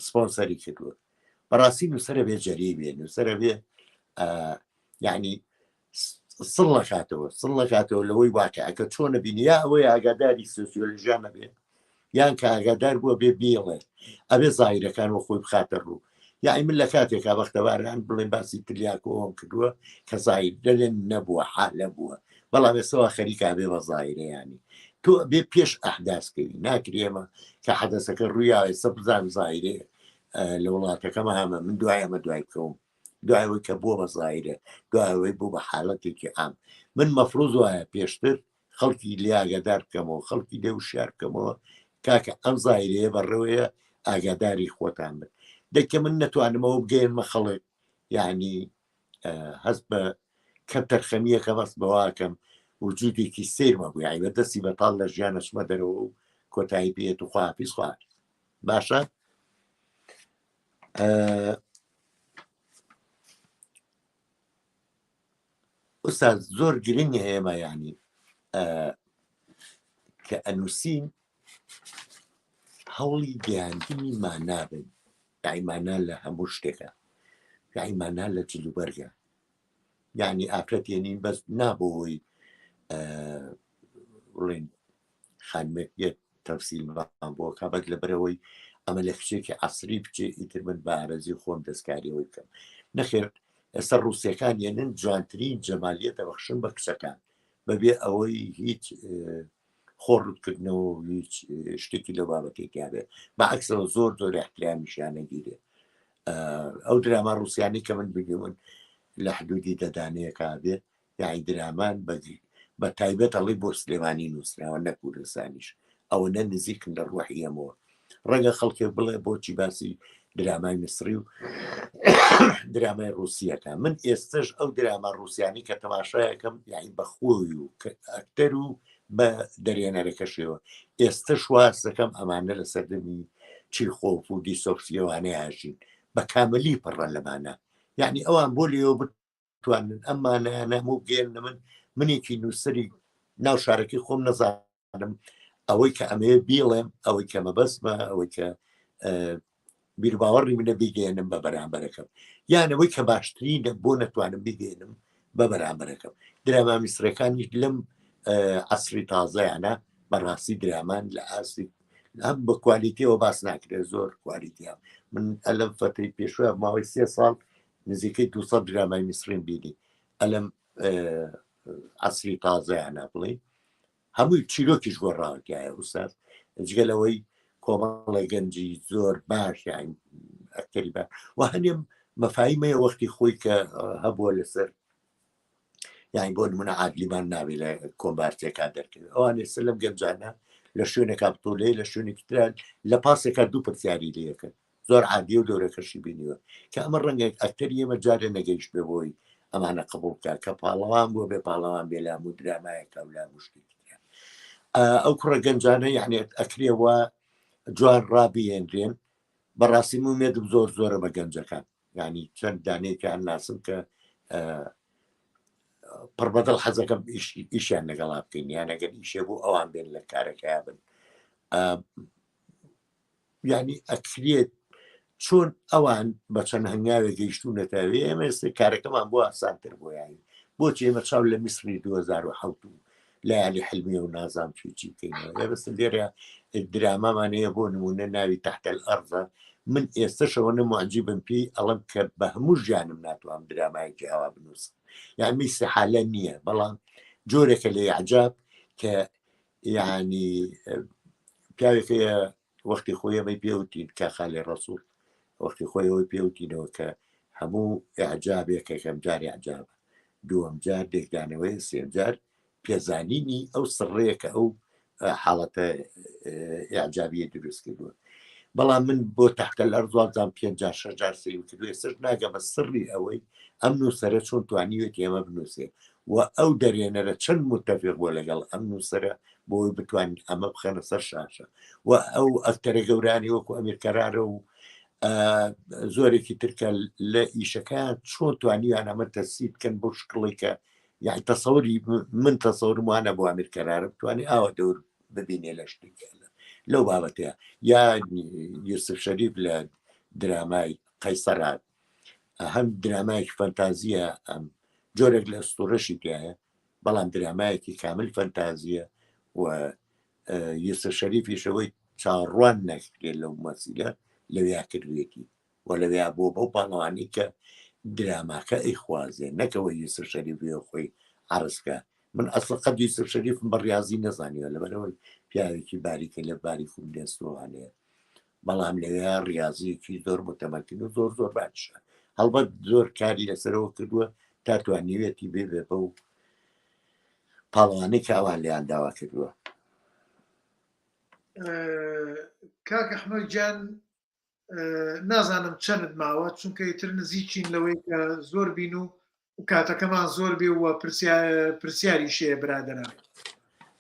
سپۆنسەری کردووە بەڕاستی نووسەرە بێ جەری بێ نووسەرە بێ یعنی سڵ نەکاتەوە لەوەی واقعەکە چۆنە بینی یا ئەوەی ئاگاداری سۆسیۆلۆژیانە بێ یان کە ئاگادار بووە بێ بێڵێ ئەبێ زایرەکان وە خۆی بخاتە ڕوو یائی من لە کاتێکا بەختەواران بڵێن باسی تلیاکۆم کردووە کە زایر دەلێن نەبووە حالە بووە بەڵام ێسەوە خەریکا بێ بە زایرەیانی تۆ بێ پێش ئەحداسکەوی ناکرێمە کە حەدەسەکە ڕوویا ئێستا بزان زایرێ لە وڵاتەکەمە هەمە من دوایەمە دوای بکەوم دوایەوەی کە بووە بە زایرە دوایەوەی بوو بە حاڵەتێکی ئام من مەفروض وایە پێشتر خەڵکی لیاگەدار بکەمەوە خەڵکی لێ وشار بکەمەوە کاکە ئەم زایرەیە بەڕێوەیە ئاگاداری خۆتان بن دەکە من نەتوانمەوە بگەێنمە خەڵک یعنی هەست بە کەم تەرخەمیەکە بەست بەواکەم وجودێکی سێرمە بوو یعنی بەدەستی بەتاڵ لە ژیانە چمە دەرەوە و کۆتایی بێت و خواپیس خوارد باشە ئوستاد زۆر گرنگە ئێمە ینی کە ئەنووسین هەوڵی گەیاندنی مانابن یاعیمانە لە هەموو شتێکە یاعیمانە لە جلوبەرگە یعنی ئافرەتێنین بەس نابۆی بڵێن خانمێک یەک تەفسیل بۆ کابەت لەبەرەوەی ئەمە لە کچێکی عسری بچێ ئیتر من بە ئارەزی خۆم دەستکاریەوەی بکەم نەخێر ئێستا ڕووسیەکان یەنن جوانترین جەمالیە دەبەخشن بە کچەکان بەبێ ئەوەی هیچ خۆڕوتکردنەوە هیچ شتێکی لە بابەتێکیا بێ بەعکسەوە زۆر زۆر احترامیشیانەگیرێ ئەو دراما ڕووسیانی کە من بگەون لە حدودی دەدانەیەکا بێت یاعی درامان بە تایبەت ئەڵی بۆ سلێمانی نووسراوە نە کوردستانیش ئەوە نە نزیکن لە ڕوحی ئەمەوە ڕەنگە خەڵکێ بڵێ بۆچی باسی درامای مصری و درامای ڕووسیەکە من ئێستش ئەو دراما ڕووسیانی کە تەماشایەکەم یاعی بەخۆی و ئەکتەر و بە دەرێنەرەکەشەوە ئێستا شواز دەکەم ئەمانە لە سەردەمی چیرخۆف و دیسۆفسیەوانەی هاژین بە کاملی پڕە لەمانە یعنی ئەوان بۆ لێەوە بتوانن ئەمانەیانە هەموو گێرنە منێکی نووسری ناو شارەکەی خۆم نەزانم ئەوەی کە ئەمەیە بیڵێم ئەوەی کە مەبەستمە ئەوەی کە بیرباوەڕی منە بیگەێنم بە بەرامبەرەکەم یانەوەی کە باشترینە بۆ نەتوانم بیگەێنم بە بەرامبەرەکەم دراما میسرەکانی لەم عسری تازەیانە بەڕاستی درامان لە ئاسی هەم بە کوالیتیەوە باس ناکرێت زۆر کوالیتیە من ئەلەم فەتەی پێشوە ماوەی 3 ساڵ نزیکەی 200 درامای میسرین بینی ئەلەم عسری تازەیانە بڵێ هەمووی چیرۆکیش گۆڕاوەتیایە ئوستاد جگەلەوەی کۆمەڵی گەنجی زۆر باش ئەکتەری بە و هەنێم مەفاهیمەیە وەختی خۆی کە هەبووە لەسەر یانی بۆ نمونە عادلیمان ناوێ لە کۆمبارتێکا دەرکرد ئەوانێ سە لەم گەنجانە لە شوێنێکا بتۆلەیە لە شوێنێکی تران لە پاسێکا دوو پرسیاری لەکەن زۆر عادی و دەورەکەشی بینیوە کە ئەمە ڕەنگە ئەکتەری ئێمە جارێ نەگەیشت بێ بۆی ئەمانە قبولکە کە پاڵەوان بۆ بێ پاڵەوان بێ لام و درامایەکە و لا مشتێکی ئەو کوڕە گەنجانە یعنی ئەکرێەوە جوان ڕابێنرێن بەڕاستی مومێدم زۆر زۆرە بە گەنجەکان ینی چەند دانەیەکیان ناسم کە پڕبەدڵ حەزەکەم ئیشیان لەگەڵا بکەین یانەگەر ئیشێ بوو ئەوان بێن لە کارەکەیا بن ینی ئەکرێت چۆن ئەوان بە چەند هەنگاوێک گەیشتونەتەوێ ئێمە ئێستا کارەکەمان بۆ ئاسانتر بۆ یانی بۆچی ئێمە چاو لە میسری 2007 لایالی حلمیە و نازام چی بکەینەوە بەست لێرە درامامانەیە بۆ نمونە ناوی تحت الأرض من ئێستاشەوە نەمعجیبم پێی ئەڵم کە بە هەموو ژیانم ناتوانم درامایەکی ئەوا بنووسم یعنی استحالە نییە بەڵام جۆرێکە لە عجاب کە یعنی پیاوێکەیە وەختی خۆیەمەی پێوتین کە خاڵی ڕەسوول وەختی خۆیەوەی پێوتینەوە کە هەموو ئەعجابێکەکەم جاری عجابە دووەم جار دێکدانەوەی سێم جار پێزانینی ئەو سڕەیەکە ئەو حاڵەتە ئەعجابیە دروست کردووە بەڵام من بۆ تحتە ئەرزوازان 5 سری کردوێ سەر ناگە بە سڕی ئەوەی ئەم نووسەرە چۆن توانیوێت ئێمە بنووسێ و ئەو دەرێنەرە چەند متتەفق بۆ لەگەڵ ئەم نووسەرە بۆی بتوانین ئەمە بخەنە سەر شاشە و ئەو ئەکتەرە گەورانی وەکو ئەمیرکەرارە و زۆرێکی ترکە لە ئیشەکان چۆن توانیوان ئەمە تەسیب بکەن بۆ شکڵی کە یعنی تەسەوری من تەسەورم وانە بۆ ئەمیرکەرارە بتوانێت ئاوە دەور ببینێ لە شتێک لەو بابەتەیە یا یوسف شەریف لە درامای قەیسەرات هەم درامایەکی فەنتازیە ئەم جۆرێک لە ئەستوڕەشی تایە بەڵام درامایەکی کامل فەنتازیە و یوسف شەریفیشەوەی چاڕوان نەکرێت لەو مەسیلە لەویا کردوێتی و لەویا بۆ بەو پاڵەوانی کە دراماکە ئەیخوازێ نەکەوە یوسف شەریفی خۆی عرزکە من ئەسڵ قەد یوسف شەریفم بە ریاضی نەزانیوە لەبەرەوەی پیاوێکی باریکە لە باری خوندێستوانەیە بەڵام لەوێ ریاضیەکی زۆر متەمەکن و زۆر زۆر باشە هەڵبەت زۆر کاری لەسەرەوە کردووە تا توانیوێتی بێ بە و پاڵەوانەی کاوان لیان داوا کردووە. کاک ئەحمەد گیان نازانم چەند ماوە چونکە ئیتر نزیکین لەوەی کە زۆر بین و کاتەکەمان زۆر بێ وە پرسیاری شەیە برادەران.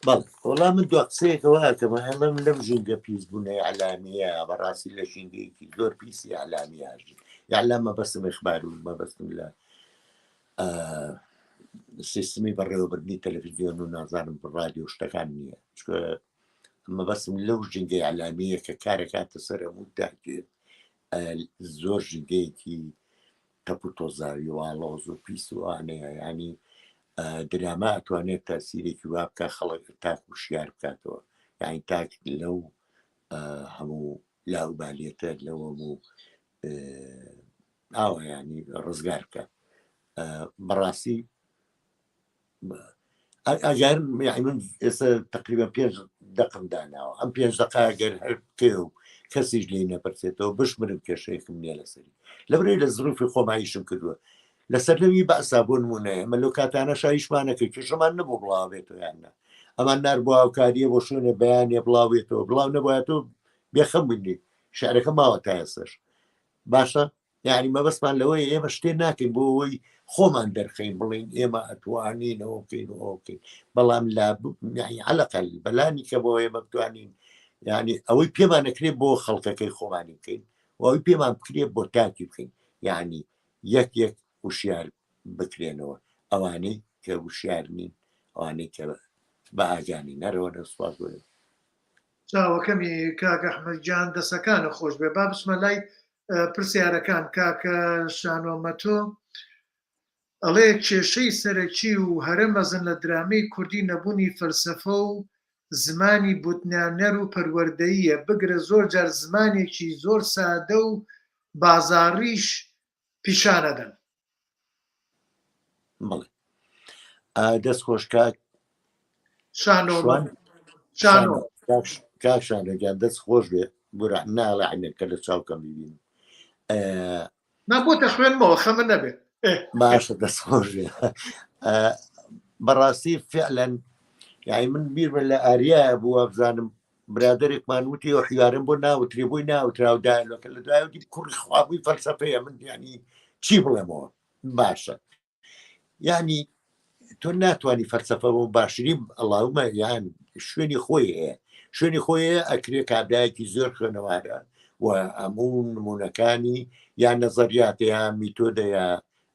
بەڵ وەڵام من دو قسەیەکەوە هاتەمە هەمەم لەم ژینگە پیسبوونەی عەلامیە بەڕاستی لە ژینگەیەکی زۆر پیسی عەلامیاژی یاعلام مەبەستم ئیخبار و مەبەستم لە سیستمی بەڕێوەبردنی تەلەڤیزیۆن و نازانم ڕادیۆ شتەکان نییە چکە مەبەستم لەو ژینگەی عەلامیە کە کارەکاتە سەر هەموو داگێت زۆر ژینگەیەکی تەپ و تۆزاوی واڵۆز و پیسوانەیە ینی دراما ئەتوانێت تاسیرێکی وا بکە خەڵک تاک و شیار بکاتەوە یانی تاک لەو هەموو لاوبالیەتە لەو هەموو ئاوە ینی ڕزگار بکە بەڕاستی ئەگەر من ئێستا تقریبا 5 دقم داناوە ئەم 5 دقا گەر هەر بکێ و کەسیش لێ نەپرسێتەوە بشمرم کێشەیەکم نییە لەسەری لەبرەی لە زروفی خۆماییشم کردووە لەسەر لەوی بەسا بۆ نمونەیە ئەمە لەو کاتانە شایشمانەکەی کێشەمان نەبوو بڵاوێتەوە یاننا ئەمان نار بۆ هاوکاریە بۆ شوێنە بەیانێ بڵاوێتەوە بڵاو نەبایەتەوە بێخەم بینی شارەکە ماوە تا ئێستش باشە یعنی مەبەستمان لەوەی ئێمە شتێ ناکەین بۆ ئەوەی خۆمان دەرخین بڵین ئێمە ئەتوانینەوە بکەین وکەین بەڵام لا عەلەقەل بەلانی کە بۆ ئێمە بتوانین یعنی ئەوەی پێمان نەکرێت بۆ خەڵکەکەی خۆمانی بکەین و ئەوەی پێمان بکرێت بۆ تاکی بکەین یعنی یەک وشیار بکرێنەوە ئەوانەی کە وشیار نین ئەوانەی کە بە ئاگانی نەرەوە نەسوات وێ چاوەکەمی کاک ئەحمەد گیان دەسەکانە خۆش بێ با بچمە لای پرسیارەکان کاکە شانۆمەتۆ ئەڵێ کێشەی سەرەکی و هەرە مەزن لە درامەی کوردی نەبوونی فەلسەفە و زمانی بوتنانەر و پەروەردەییە بگرە زۆر جار زمانێکی زۆر سادە و بازاڕیش پیشانەدەن. بڵێ دەست خۆش کاک کاکشانەگەیان دەست خۆش بێ بۆرە ناڵە عینەکە لە چاوکەم ببین نابۆتە خوێنمەوە خەمە نەبێت باشە دەست خۆش بێ بەڕاستی فعلەن یعنی من بیر لە ئاریایە بووە بزانم برادێکمان وتی و حیوارم بۆ ناوتری بۆی ناوتراودایەکە لە دوایوتی کوڕی خوابووی فەلسەفەیە من ینی چی بڵێمەوە باشە یعنی تۆ ناتوانانی فەلسەفە بۆ باشتری ئەڵاومە یان شوێنی خۆی هەیە شوێنی خۆیە ئەکرێ کابراایەکی زۆر خوێنەوارە و هەموو نمونونەکانی یان نەزەریاتەیە میتۆدەیە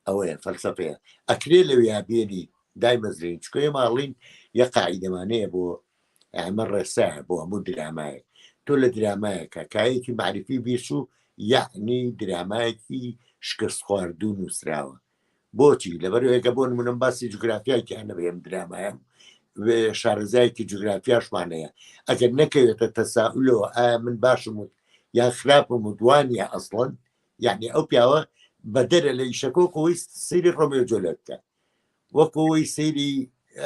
ئەوەیە فەلسەفەیە ئەکرێ لەویا بێنی دایمەزرین چکۆی ماڵین یە قاعیدەمانەیە بۆ ئەمە ڕێسایە بۆ هەموو درامایە تۆ لە درامایەکە کایەکی معرفی بیرش و یعنی درامایەکی شکست خواردوو نووسراوە بۆچی لەبەرەوەیەکە بۆ نمونم باسی جوگرافیایکیانە بێم درامایە شارەزایەکی جوگرافیاشمانەیە ئەگەر نەکەوێتە تەساؤلەوە ئایا من باشم و یان خراپم و دوانیە ئەسڵەن یعنی ئەو پیاوە بە دەرە لە ئیشەکۆکەوەی سەیری ڕۆمیۆ جۆلێت بکە وەکەوەی سەیری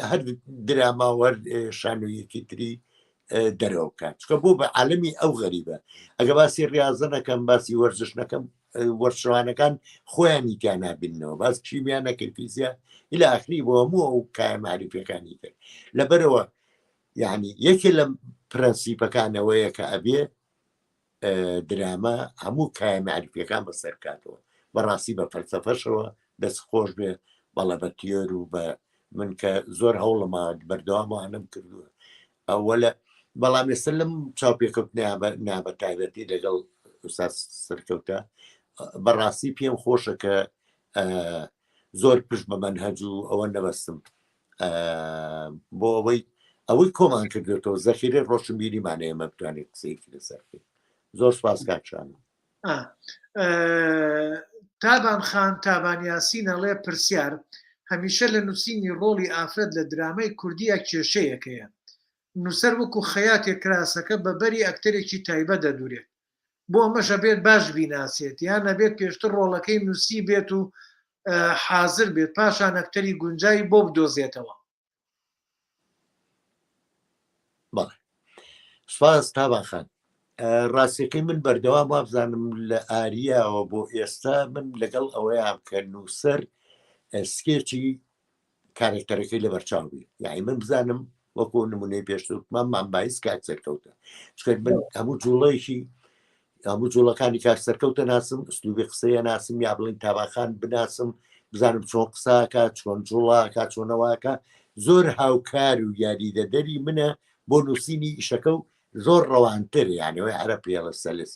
هەر دراماوەەر شانۆیەکی تری دەرەوە بکات چکە بۆ بە عالەمی ئەو غەریبە ئەگە باسی ڕاضە نەکەم باسی وەرزش نەکەم وەرشوانەکان خۆیانی تیان نابینەوە باس کیمیان نەکرد فیزیا إلى آخری بۆ هەموو ئەو کای معرفیەکانی کرد لەبەرەوە یعنی یەکێ لە پرەنسیپەکانەوەیە کە ئەبێ درامە هەموو کای معریفیەکان بەسەرکاتەوە بەڕاستی بە فەلسەفەشەوە دەست خۆش بێ بەڵە بە تیۆر و بە من کە زۆر هەوڵەما بەردەوامانم کردووە ئەوەلە بەڵام ێستا لەم چاوپێکەوت نابە تایبەتی لەگەڵ ئوستاز سەرکەوتە بەڕاستی پێم خۆشە کە زۆر پشت بە مەنهەج و ئەوە نەبەستم بۆ ئەوەی کۆمان کردێتەوە زەخیرە ڕۆشنبیریمانە ئێمە بتوانێت قسەیەکی لەسەرکەین زۆر سپاس کاکشانم تابان خان تابان یاسین ئەڵێ پرسیار هەمیشە لە نووسینی ڕۆڵی ئافرەت لە درامای کوردیە کێشەیەکەیە نووسەر وەکو خەیاتێک کراسەکە بە بەری ئەکتەرێکی تایبەت دەدورێت بۆ ئەمەشە بێت باش بیناسێت یان نەبێت پێشتر ڕۆڵەکەی نووسی بێت و حاضر بێت پاشان ئەکتەری گونجایی بۆ بدۆزێتەوە بەڵێ سپاس تابان خان ڕاستیەکەی من بەردەوام وابزانم لە ئاریاوە بۆ ئێستا من لەگەڵ ئەوەیان کە نووسەر سکێچی کارکتەرەکەی لە بەرچاوبی یعنی من بزانم وەکو نمونەی پێشتومان مامبایس کات سەرکەوتە چکە من هەموو جوڵەیەکی هەموو جوڵەکانی کار سەرکەوتە ناسم ئوستلوبی قسەیە ناسم یا بڵین تاباخان بناسم بزانم چۆن قساکە چۆن جوڵاکە چۆنەوەکە زۆر هاوکار و یاریدەدەری منە بۆ نووسینی ئیشەکە و زۆر ڕەوانتر یانەوەی عرە پێڵە سەلس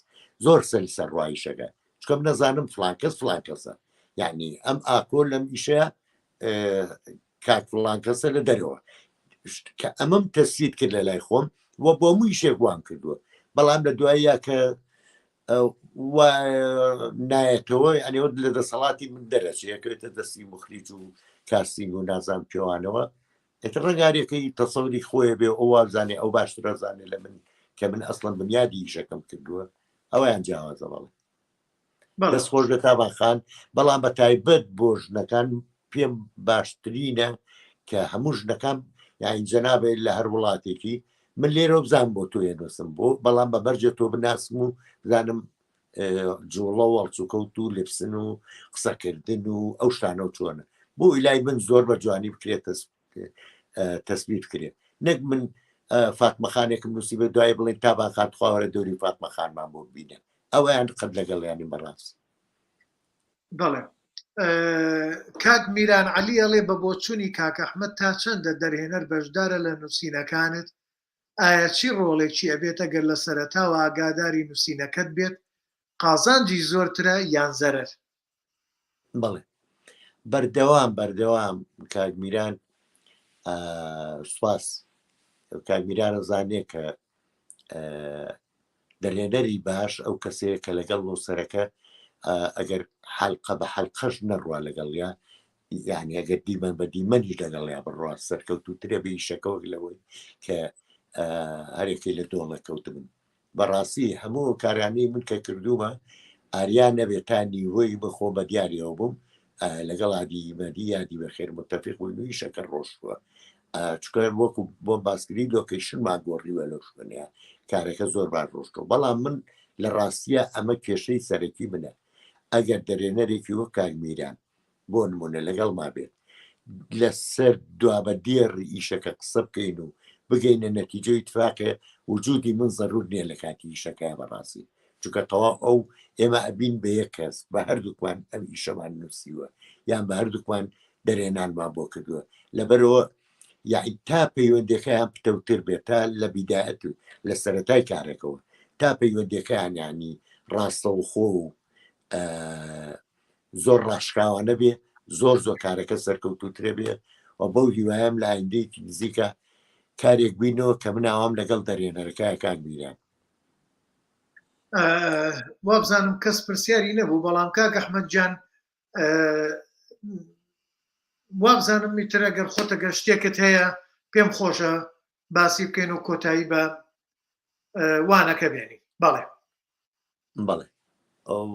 زۆر سەلسەر ڕایشەکە چکەم نەزانم فلانکەس فلانکەسە یعنی ئەم ئاکۆ لەم ئیشەیە کات فلانکەسە لە دەرەوە کە ئەمەم تەسیید کرد لە لای خۆم وە بۆ هەمووی شێک وان کردووە بەڵام لە دوایە کە نایەتەوە ئەنێوە لە دەسەڵاتی من دەرەچێتێتە دەستی مخریج و کارسینگ و نازان پێوانەوە ئێتە ڕنگارێکەکەی تەسەوری خۆیە بێ ئەو وابزانێ ئەو باشترە زانێ لە من کە من ئەسڵەن بنیادی ئیشەکەم کردووە ئەویان جیاوازە بەڵێ دەست خۆش لە تابانخان بەڵام بە تایبەت بۆ ژنەکان پێم باشترینە کە هەموو ژنەکان یاین جەنابێت لە هەر وڵاتێکی من لێرە بزان بۆ تۆ نووسم بۆ بەڵام بە بەرجە تۆ بناسم و بزانم جوڵە وەڵچووکەوت و لپسن و قسەکردن و ئەو شتانە و چۆنە بۆ ئیلای من زۆر بە جوانی بکرێت تەسبیت کرێت نەک من فاتمەخانێکم نووسی بە دوای بڵێن تابانخان خواوەرە دەوری فاتمەخانمان بۆ ببینە ئەویان قەت لەگەڵیانی بەڕاست بەڵێ کاک میران عەلی ئەڵێ بە بۆچوونی کاک ئەحمەد تا چەندە دەرهێنەر بەشدارە لە نووسینەکانت ئایا چی ڕۆڵێکی ئەبێتە گەر لە سەرەتاوە ئاگاداری نووسینەکەت بێت قازانجی زۆرترە یان زەرەر بەڵێ بەردەوام کاگمیران سوپاس کاگمیرانە زانێ کە دەرهێنەری باش ئەو کەسەیە کە لەگەڵ نووسەرەکە ئەگەر حەلقە بە حەلقەش نەڕوا لەگەڵیا یعنی ئەگەر دیمەن بە دیمەنی لەگەڵیا بڕوا سەرکەوتوترە بە ئیشەکەەوە لەوەی کە هەرێکی لە دۆڵە کەوتبن بەڕاستی هەموو کارانەی من کە کردومە ئاریان نەبێت تا نیوەی بخۆ بە دیاریەوە بووم لەگەڵ عادیمەدی یادی بە خێر متتەفق بووین و ئیشەکە ڕۆشتووە چکە وەکو بۆم باسکری لۆکیشنمان گۆڕیوە لەو شوێنەیە کارەکە زۆر باش ڕۆشتەوە بەڵام من لە ڕاستیە ئەمە کێشەی سەرەکی منە ئەگەر دەرێنەرێکی وە کاگمیران بۆ نمونە لەگەڵ ما بێت لەسەر دوابە دێڕ ئیشەکە قسە بکەین و بگەینە نەتیجەی اتفاقە وجودی من ضرور نییە لە کاتی ئیشەکە بەڕاستی چونکە تەواو ئەو ئێمە ئەبین بە یەک کەس بە هەردووکمان ئەم ئیشەمان نووسیوە یان بە هەردووکمان دەرێنانمان بۆ کردووە لەبەرەوە یاعی تا پەیوەندەکەیان پتەوتر بێت تا لە بیدایەت و لە سەرەتای کارێکەوە تا پەیوەندەکەیان ینی ڕاستە و خۆ و زۆر ڕاشکاوانە بێ زۆر کارەکە سەرکەوتوترێ بێ و بەو هیوایم لە ئایندەیەکی نزیکە کارێک بینەوە کە من ئاوام لەگەڵ دەرێنەرەکە کاگمیران وابزانم کەس پرسیاری نەبوو بەڵام کاک ئەحمەد جان وابزانم میتر ئەگەر خۆتە گەر شتێکت هەیە پێم خۆشە باسی بکەین و کۆتایی بە وانەکە بێنی بەڵێ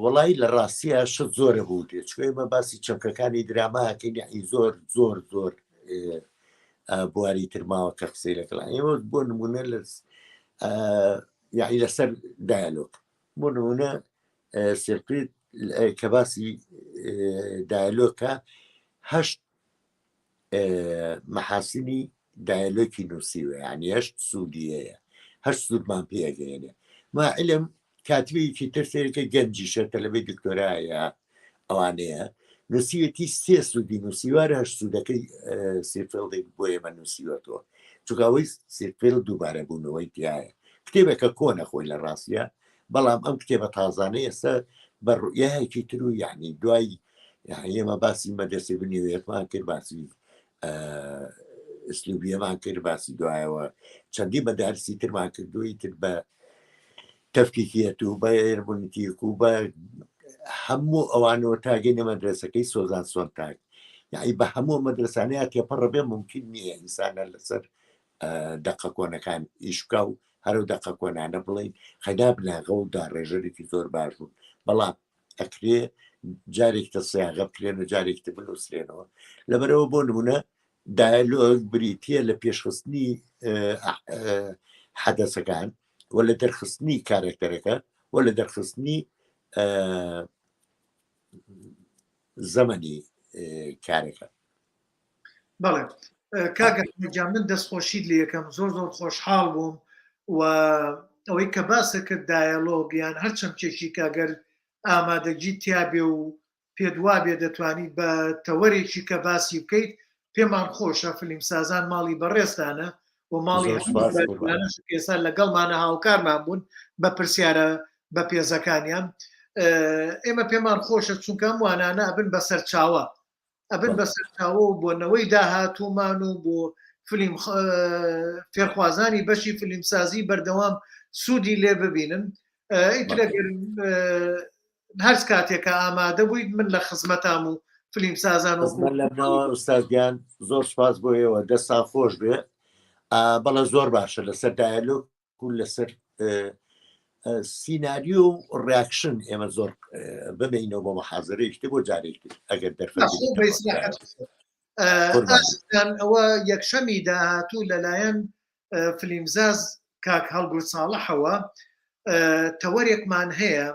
وڵی لە ڕاستیە شت زۆرە بوو دێ چێمە باسی چەمکەکانی دراماکەین یعنی زۆر بواری ترماوە کە قسەی لەگەڵان ئێوە بۆ نمونە لە یعنی لەسەر دایلۆگ بۆ نمونە سێقیت کە باسی دایلۆکە هەشت مەحاسینی دایلۆکی نووسیوە یعنی هەشت سوودیەیە هەشت سوودمان پێگەێنێ ما علم کاتوێکی ترسێکە گەنجیشە تەلەبێ دکتۆرایە ئەوانەیە نووسیوەتی سێ سوودی نووسیوارە هەش سوودەکەی سیرفێڵدێک بۆ ئێمە نووسیوەتەوە چونکەوەی سیرفێڵ دووبارە بوونەوەی تایە کتێبێکە کۆنە خۆی لە ڕاستیە بەڵام ئەم کتێبە تازانەی ئێستا بە ڕوئیەکی تر و یعنی دوای ئێمە باسی مەدرسێ بنیوێتمان کرد باسی ئسلوبیەمان کرد باسی دوایەوە چەندی بەدارسی ترمان کردووی تر بە تەفکیکیەت و بە ئێربوونیتیک و بە هەموو ئەوانەوە تاگەینە مەدرسەکەی سۆزان سۆنتاک یعنی بە هەموو مەدرسانەیە تێپەڕە بێ ممکن نییە ئینسانە لەسەر دەقە کۆنەکان ئیشکا و هەرو دەقە کۆنانە بڵین خەدا بناغە و داڕێژەرێکی زۆر باش بوون بەڵام ئەکرێ جارێک تە سیاغە بکرێن و جارێکتە بنووسرێنەوە لەبەرەوە بۆ نمونە دایلۆگ بریتە لە پێشخستنی حەدەسەکان و لە دەرخستنی کارکتەرەکە و لە دەرخستنی زەمەنی کارەکە. بەڵێ کاگەجا من دەستخۆشید لە یەکەم زۆر زۆر خۆشحاڵ بووم و ئەوەی کە باسە کرد دایلۆگیان هەرچەم چێکی کاگەر ئامادەگی تیابێ و پێدوا بێ دەتوانیت بە تەوەرێکی کە باسی بکەیت پێمان خۆشە فیلمسازان ماڵی بەڕێستانە و ماڵی ئێستا لەگەڵمانە هاوکارمان بوون بە پرسیارە بە پێزەکانیان ئێمە پێمان خۆشە چونکە ئەم وانانە ئەبن بەسەر چاوە ئەبن بەسەر چاوە و بۆنەوەی داهاتوومان و بۆ فیلم فێرخوازانی بەشی فیلمسازی بەردەوام سوودی لێ ببینن ئیترەگەر هەر کاتێکە ئامادە بوویت من لە خزمەتام و فیلمسازان لەنەوە ئوستادیان زۆر سپاس بۆیەوە دەستا خۆش بێ بەڵە زۆر باشە لەسەر دایلۆگ و لەسەر سیناریۆ و ڕیاکشن ئێمە زۆر ببینەوە بۆ مەحازەرەیەکتە بۆ جارێکتر ئەگەر ئەوە یەکشەمی داهاتوو لەلایەن فیلمزاز کاک هەڵگورد ساڵحەوە تەوەرێکمان هەیە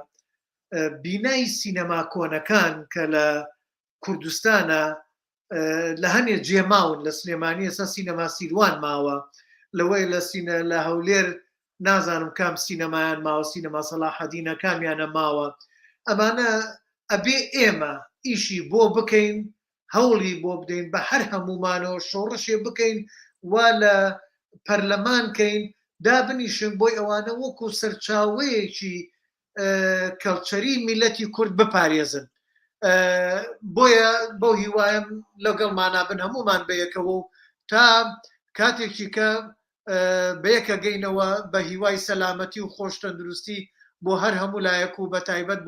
بینای سینەما کۆنەکان کە لە کوردستانە لە هەنێ جێماون لە سلێمانی ئێستا سینەما سیروان ماوە لەوەی لە هەولێر نازانم کام سینەمایان ماوە سینەما سەلاحەدینە کامیانە ماوە ئەمانە ئەبێ ئێمە ئیشی بۆ بکەین هەوڵی بۆ بدەین بە هەر هەمومانەوە شۆڕشێ بکەین وا لە پەرلەمانکەین دابنیشن بۆی ئەوانە وەکو سەرچاوەیەکی کەڵچەری میلەتی کورد بپارێزن بۆیە بەو هیوایم لەگەڵمانە بن هەمومان بەیەکەوە و تا کاتێکی کە بەیەکە گەینەوە بە هیوای سەلامەتی و خۆش تەندروستی بۆ هەر هەموو لایەک و بە تایبەت